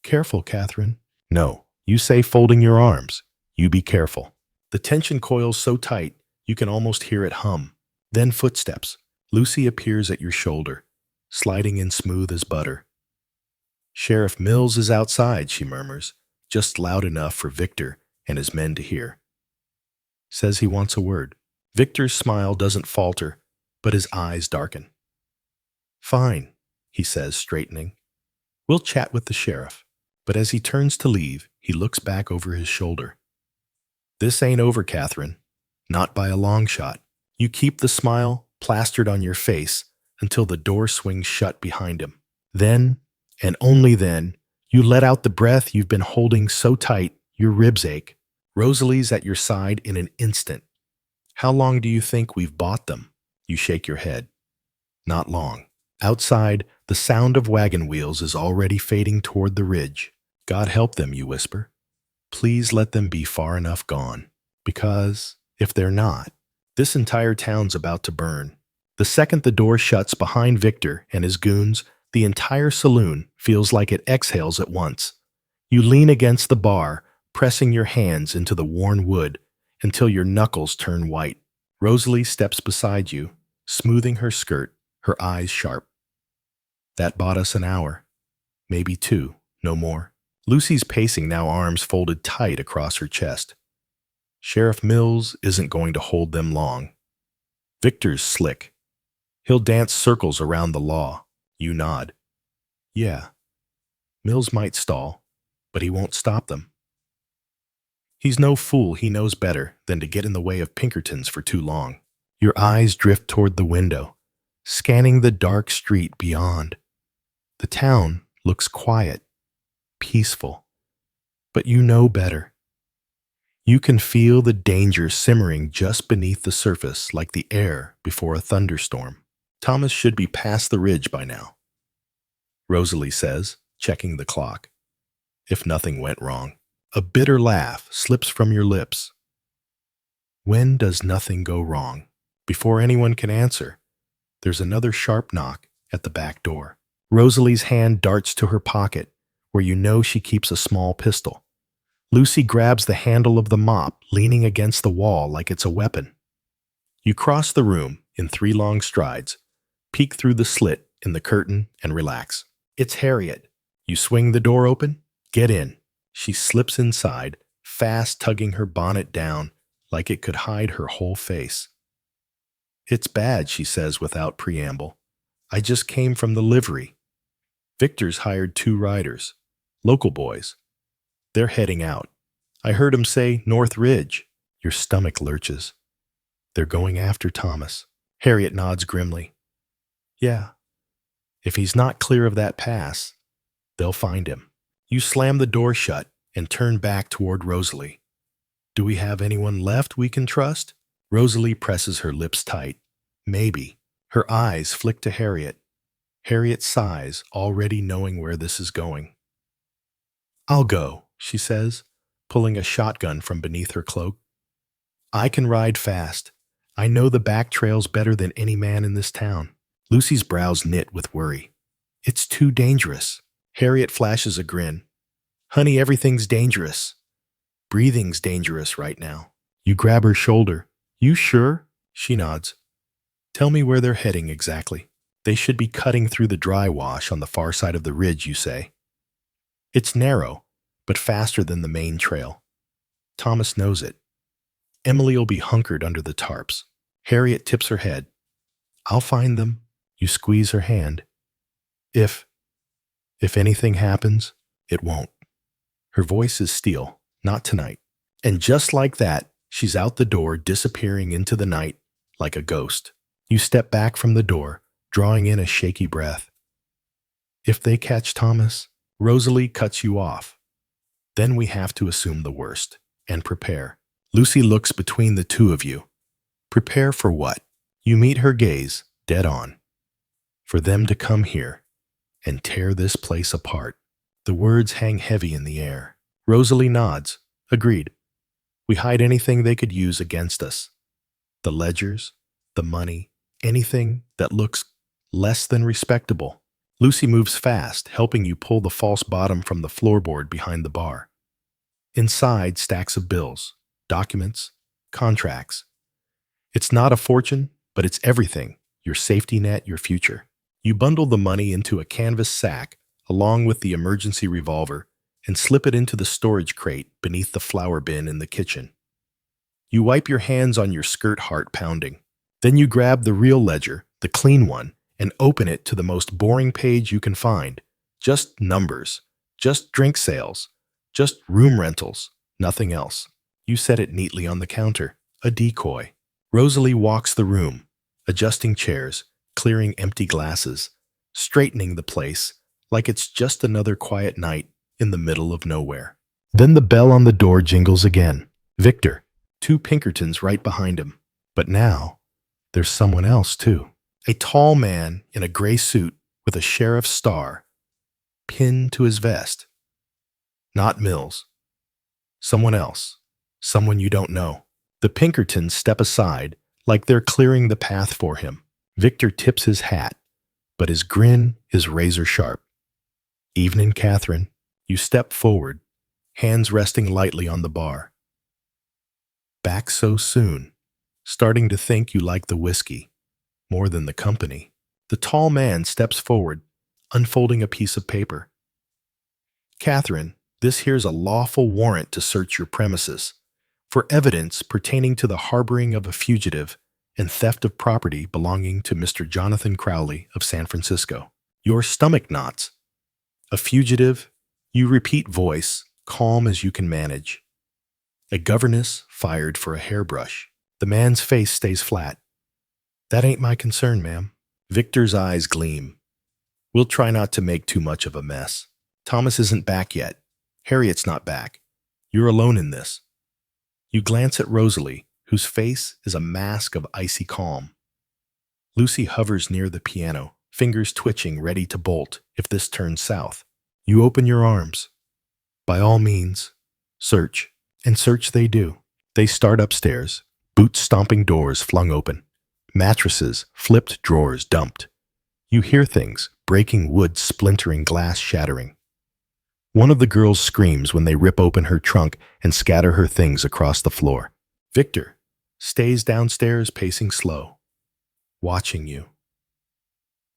Speaker 1: Careful, Catherine. No, you say folding your arms. You be careful. The tension coils so tight, you can almost hear it hum. Then footsteps. Lucy appears at your shoulder, sliding in smooth as butter. Sheriff Mills is outside, she murmurs, just loud enough for Victor and his men to hear. Says he wants a word. Victor's smile doesn't falter, but his eyes darken. Fine, he says, straightening. We'll chat with the sheriff. But as he turns to leave, he looks back over his shoulder. This ain't over, Catherine. Not by a long shot. You keep the smile plastered on your face until the door swings shut behind him. Then, and only then, you let out the breath you've been holding so tight your ribs ache. Rosalie's at your side in an instant. How long do you think we've bought them? You shake your head. Not long. Outside, the sound of wagon wheels is already fading toward the ridge. God help them, you whisper. Please let them be far enough gone. Because, if they're not, this entire town's about to burn. The second the door shuts behind Victor and his goons, the entire saloon feels like it exhales at once. You lean against the bar, pressing your hands into the worn wood until your knuckles turn white. Rosalie steps beside you, smoothing her skirt, her eyes sharp. That bought us an hour. Maybe 2, no more. Lucy's pacing now, arms folded tight across her chest. Sheriff Mills isn't going to hold them long. Victor's slick. He'll dance circles around the law. You nod. Yeah. Mills might stall, but he won't stop them. He's no fool. He knows better than to get in the way of Pinkertons for too long. Your eyes drift toward the window, scanning the dark street beyond. The town looks quiet, peaceful, but you know better. You can feel the danger simmering just beneath the surface like the air before a thunderstorm. Thomas should be past the ridge by now, Rosalie says, checking the clock. If nothing went wrong. A bitter laugh slips from your lips. When does nothing go wrong? Before anyone can answer, there's another sharp knock at the back door. Rosalie's hand darts to her pocket, where you know she keeps a small pistol. Lucy grabs the handle of the mop, leaning against the wall like it's a weapon. You cross the room in 3 long strides, peek through the slit in the curtain, and relax. It's Harriet. You swing the door open, get in. She slips inside, fast tugging her bonnet down like it could hide her whole face. It's bad, she says without preamble. I just came from the livery. Victor's hired 2 riders, local boys. They're heading out. I heard him say North Ridge. Your stomach lurches. They're going after Thomas. Harriet nods grimly. Yeah. If he's not clear of that pass, they'll find him. You slam the door shut and turn back toward Rosalie. Do we have anyone left we can trust? Rosalie presses her lips tight. Maybe. Her eyes flick to Harriet. Harriet sighs, already knowing where this is going. I'll go, she says, pulling a shotgun from beneath her cloak. I can ride fast. I know the back trails better than any man in this town. Lucy's brows knit with worry. It's too dangerous. Harriet flashes a grin. Honey, everything's dangerous. Breathing's dangerous right now. You grab her shoulder. You sure? She nods. Tell me where they're heading exactly. They should be cutting through the dry wash on the far side of the ridge, you say. It's narrow, but faster than the main trail. Thomas knows it. Emily'll be hunkered under the tarps. Harriet tips her head. I'll find them. You squeeze her hand. If anything happens, it won't. Her voice is steel. Not tonight. And just like that, She's out the door, disappearing into the night like a ghost. You step back from the door, drawing in a shaky breath. If they catch Thomas, Rosalie cuts you off. Then we have to assume the worst and prepare. Lucy looks between the two of you. Prepare for what? You meet her gaze, dead on. For them to come here and tear this place apart. The words hang heavy in the air. Rosalie nods. Agreed. We hide anything they could use against us. The ledgers, the money, anything that looks less than respectable. Lucy moves fast, helping you pull the false bottom from the floorboard behind the bar. Inside, stacks of bills, documents, contracts. It's not a fortune, but it's everything. Your safety net, your future. You bundle the money into a canvas sack, along with the emergency revolver, and slip it into the storage crate beneath the flour bin in the kitchen. You wipe your hands on your skirt, heart pounding. Then you grab the real ledger, the clean one, and open it to the most boring page you can find. Just numbers, just drink sales, just room rentals, nothing else. You set it neatly on the counter, a decoy. Rosalie walks the room, adjusting chairs, clearing empty glasses, straightening the place like it's just another quiet night in the middle of nowhere. Then the bell on the door jingles again. Victor, two Pinkertons right behind him. But now, there's someone else too. A tall man in a gray suit with a sheriff's star pinned to his vest. Not Mills. Someone else. Someone you don't know. The Pinkertons step aside like they're clearing the path for him. Victor tips his hat, but his grin is razor sharp. Evening, Catherine. You step forward, hands resting lightly on the bar. Back so soon, starting to think you like the whiskey more than the company. The tall man steps forward, unfolding a piece of paper. Catherine, this here's a lawful warrant to search your premises for evidence pertaining to the harboring of a fugitive and theft of property belonging to Mr. Jonathan Crowley of San Francisco. Your stomach knots. A fugitive, you repeat, voice, calm as you can manage. A governess fired for a hairbrush. The man's face stays flat. That ain't my concern, ma'am. Victor's eyes gleam. We'll try not to make too much of a mess. Thomas isn't back yet. Harriet's not back. You're alone in this. You glance at Rosalie, whose face is a mask of icy calm. Lucy hovers near the piano, fingers twitching, ready to bolt if this turns south. You open your arms. By all means, search. And search they do. They start upstairs, boot-stomping doors flung open, mattresses, flipped drawers dumped. You hear things, breaking wood, splintering, glass shattering. One of the girls screams when they rip open her trunk and scatter her things across the floor. Victor stays downstairs, pacing slow, watching you.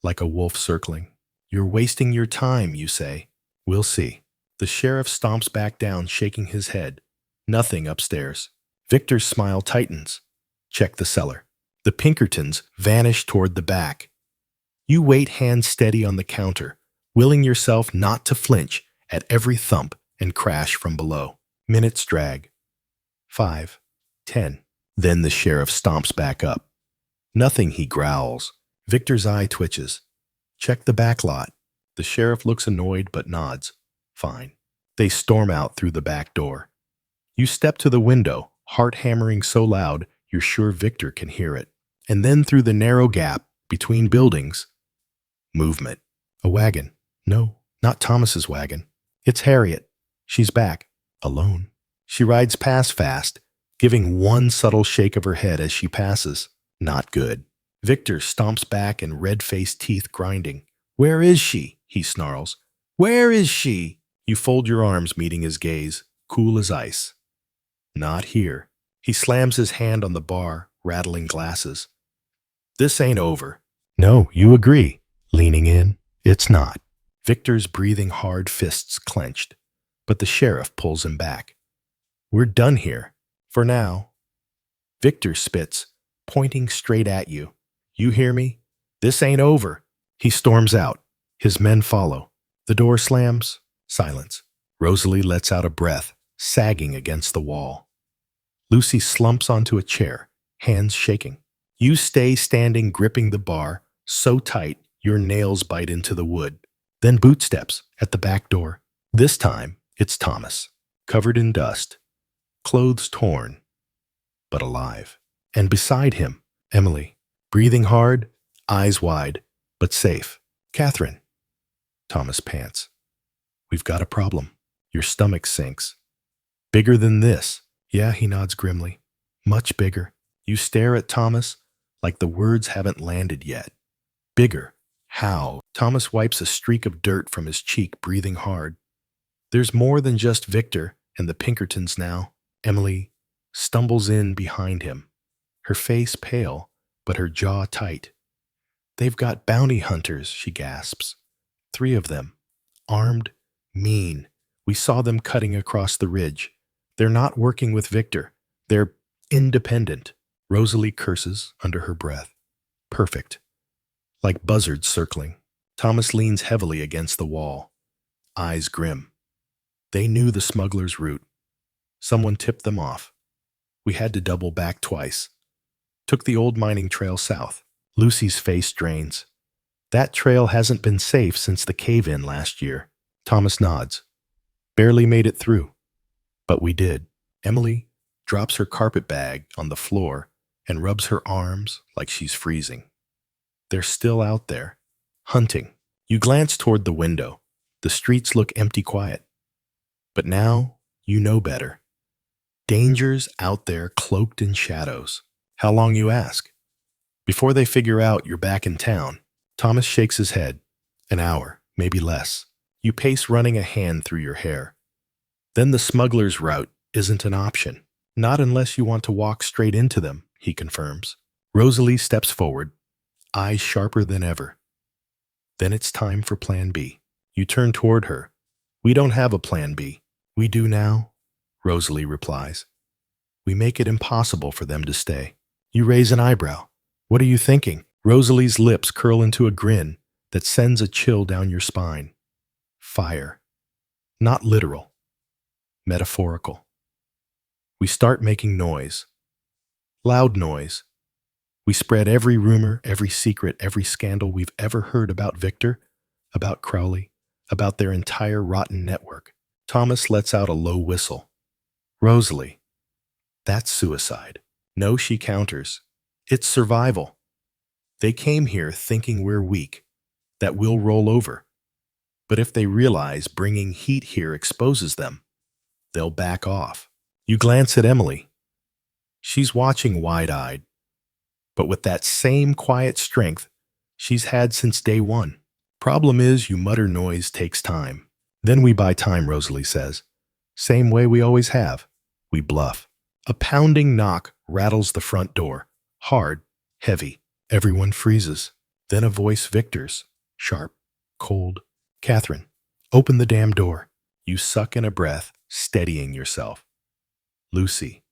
Speaker 1: Like a wolf circling. You're wasting your time, you say. We'll see. The sheriff stomps back down, shaking his head. Nothing upstairs. Victor's smile tightens. Check the cellar. The Pinkertons vanish toward the back. You wait, hands steady on the counter, willing yourself not to flinch at every thump and crash from below. Minutes drag. 5, 10. Then the sheriff stomps back up. Nothing, he growls. Victor's eye twitches. Check the back lot. The sheriff looks annoyed but nods. Fine. They storm out through the back door. You step to the window, heart hammering so loud you're sure Victor can hear it. And then through the narrow gap between buildings, movement. A wagon. No, not Thomas's wagon. It's Harriet. She's back. Alone. She rides past fast, giving one subtle shake of her head as she passes. Not good. Victor stomps back and red-faced teeth grinding. Where is she? He snarls. Where is she? You fold your arms, meeting his gaze, cool as ice. Not here. He slams his hand on the bar, rattling glasses. This ain't over. No, you agree. Leaning in. It's not. Victor's breathing hard, fists clenched. But the sheriff pulls him back. We're done here. For now. Victor spits, pointing straight at you. You hear me? This ain't over. He storms out. His men follow. The door slams. Silence. Rosalie lets out a breath, sagging against the wall. Lucy slumps onto a chair, hands shaking. You stay standing, gripping the bar so tight your nails bite into the wood. Then bootsteps at the back door. This time, it's Thomas, covered in dust, clothes torn, but alive. And beside him, Emily, breathing hard, eyes wide, but safe. Catherine. Thomas pants. We've got a problem. Your stomach sinks. Bigger than this. Yeah, he nods grimly. Much bigger. You stare at Thomas like the words haven't landed yet. Bigger. How? Thomas wipes a streak of dirt from his cheek, breathing hard. There's more than just Victor and the Pinkertons now. Emily stumbles in behind him, her face pale, but her jaw tight. They've got bounty hunters, she gasps. 3 of them. Armed, mean. We saw them cutting across the ridge. They're not working with Victor. They're independent. Rosalie curses under her breath. Perfect. Like buzzards circling. Thomas leans heavily against the wall, eyes grim. They knew the smuggler's route. Someone tipped them off. We had to double back twice. Took the old mining trail south. Lucy's face drains. That trail hasn't been safe since the cave-in last year. Thomas nods. Barely made it through. But we did. Emily drops her carpet bag on the floor and rubs her arms like she's freezing. They're still out there, hunting. You glance toward the window. The streets look empty quiet. But now you know better. Danger's out there cloaked in shadows. How long, you ask? Before they figure out you're back in town. Thomas shakes his head. An hour, maybe less. You pace, running a hand through your hair. Then the smuggler's route isn't an option. Not unless you want to walk straight into them, he confirms. Rosalie steps forward, eyes sharper than ever. Then it's time for Plan B. You turn toward her. We don't have a Plan B. We do now, Rosalie replies. We make it impossible for them to stay. You raise an eyebrow. What are you thinking? Rosalie's lips curl into a grin that sends a chill down your spine. Fire. Not literal. Metaphorical. We start making noise. Loud noise. We spread every rumor, every secret, every scandal we've ever heard about Victor, about Crowley, about their entire rotten network. Thomas lets out a low whistle. Rosalie. That's suicide. No, she counters. It's survival. They came here thinking we're weak, that we'll roll over. But if they realize bringing heat here exposes them, they'll back off. You glance at Emily. She's watching wide-eyed, but with that same quiet strength she's had since day one. Problem is, you mutter noise takes time. Then we buy time, Rosalie says. Same way we always have. We bluff. A pounding knock rattles the front door. Hard, heavy. Everyone freezes. Then a voice, Victor's. Sharp, cold. Catherine, open the damn door. You suck in a breath, steadying yourself. Lucy.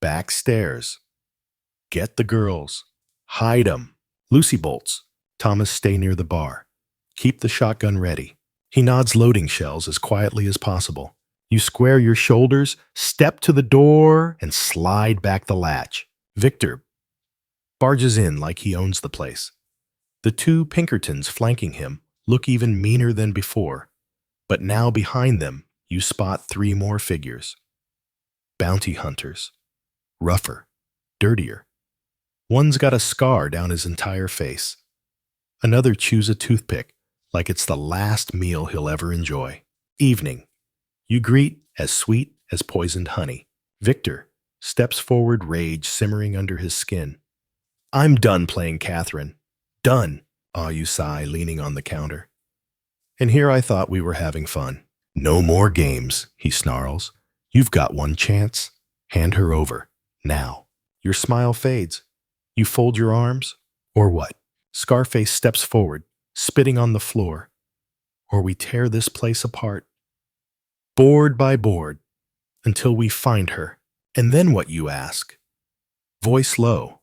Speaker 1: Backstairs. Get the girls. Hide 'em. Lucy bolts. Thomas, stay near the bar. Keep the shotgun ready. He nods, loading shells as quietly as possible. You square your shoulders, step to the door, and slide back the latch. Victor barges in like he owns the place. The 2 Pinkertons flanking him look even meaner than before, but now behind them you spot 3 more figures. Bounty hunters. Rougher. Dirtier. One's got a scar down his entire face. Another chews a toothpick like it's the last meal he'll ever enjoy. Evening. You greet as sweet as poisoned honey. Victor steps forward, rage simmering under his skin. I'm done playing Catherine. Done. Ah, you sigh, leaning on the counter. And here I thought we were having fun. No more games, he snarls. You've got one chance. Hand her over. Now. Your smile fades. You fold your arms. Or what? Scarface steps forward, spitting on the floor. Or we tear this place apart. Board by board. Until we find her. And then what, you ask? Voice low.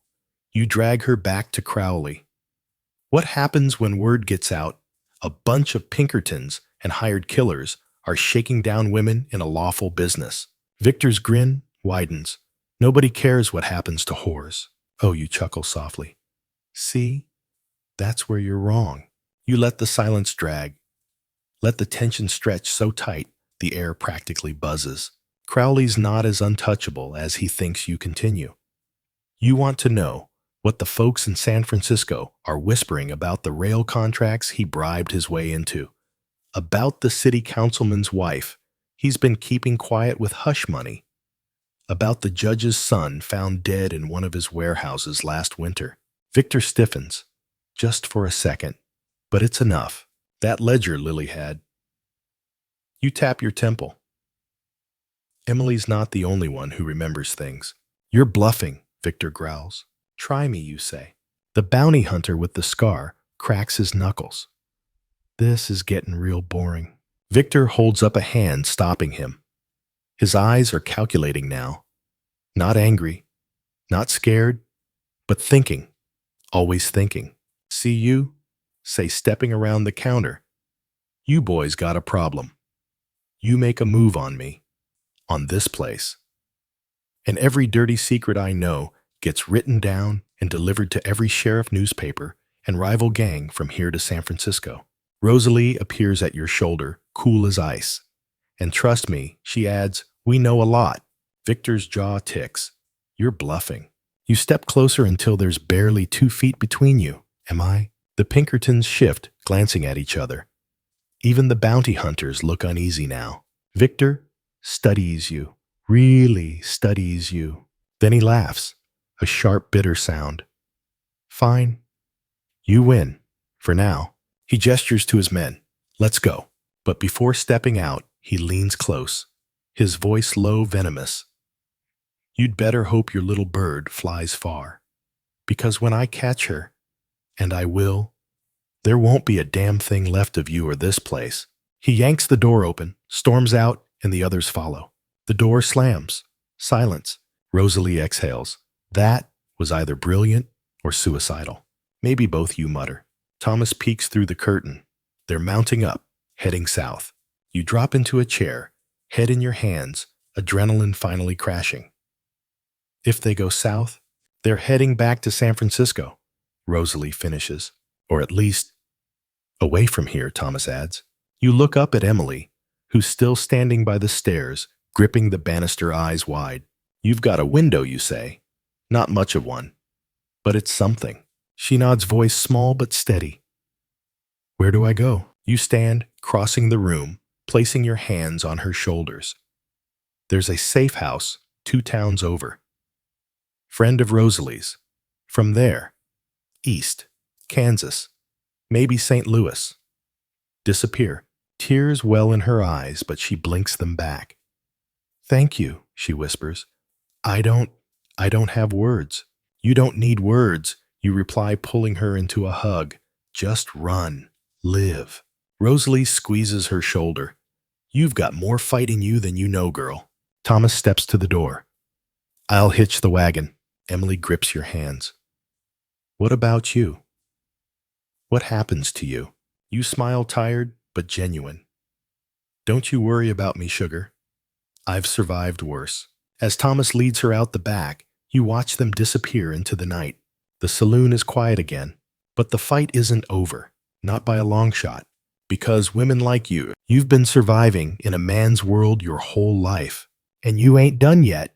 Speaker 1: You drag her back to Crowley. What happens when word gets out? A bunch of Pinkertons and hired killers are shaking down women in a lawful business. Victor's grin widens. Nobody cares what happens to whores. Oh, you chuckle softly. See? That's where you're wrong. You let the silence drag. Let the tension stretch so tight, the air practically buzzes. Crowley's not as untouchable as he thinks you continue. You want to know what the folks in San Francisco are whispering about the rail contracts he bribed his way into, about the city councilman's wife he's been keeping quiet with hush money, about the judge's son found dead in one of his warehouses last winter. Victor stiffens, just for a second, but it's enough. That ledger Lily had. You tap your temple. Emily's not the only one who remembers things. You're bluffing, Victor growls. Try me, you say. The bounty hunter with the scar cracks his knuckles. This is getting real boring. Victor holds up a hand, stopping him. His eyes are calculating now. Not angry, not scared, but thinking, always thinking. See you? Say, stepping around the counter. You boys got a problem. You make a move on me, on this place, and every dirty secret I know gets written down and delivered to every sheriff newspaper and rival gang from here to San Francisco. Rosalie appears at your shoulder, cool as ice. And trust me, she adds, we know a lot. Victor's jaw ticks. You're bluffing. You step closer until there's barely 2 feet between you. Am I? The Pinkertons shift, glancing at each other. Even the bounty hunters look uneasy now. Victor studies you, really studies you. Then he laughs, a sharp, bitter sound. Fine. You win, for now. He gestures to his men. Let's go. But before stepping out, he leans close, his voice low, venomous. You'd better hope your little bird flies far, because when I catch her, and I will, there won't be a damn thing left of you or this place. He yanks the door open, storms out, and the others follow. The door slams. Silence. Rosalie exhales. That was either brilliant or suicidal. Maybe both, you mutter. Thomas peeks through the curtain. They're mounting up, heading south. You drop into a chair, head in your hands, adrenaline finally crashing. If they go south, they're heading back to San Francisco, Rosalie finishes. Or at least, away from here, Thomas adds. You look up at Emily, who's still standing by the stairs, gripping the banister, eyes wide. You've got a window, you say. Not much of one, but it's something. She nods, voice small but steady. Where do I go? You stand, crossing the room, placing your hands on her shoulders. There's a safe house 2 towns over. Friend of Rosalie's. From there, east, Kansas, maybe St. Louis. Disappear. Tears well in her eyes, but she blinks them back. Thank you, she whispers. I don't have words. You don't need words, you reply, pulling her into a hug. Just run. Live. Rosalie squeezes her shoulder. You've got more fight in you than you know, girl. Thomas steps to the door. I'll hitch the wagon. Emily grips your hands. What about you? What happens to you? You smile, tired but genuine. Don't you worry about me, sugar. I've survived worse. As Thomas leads her out the back, you watch them disappear into the night. The saloon is quiet again, but the fight isn't over, not by a long shot. Because women like you, you've been surviving in a man's world your whole life, and you ain't done yet.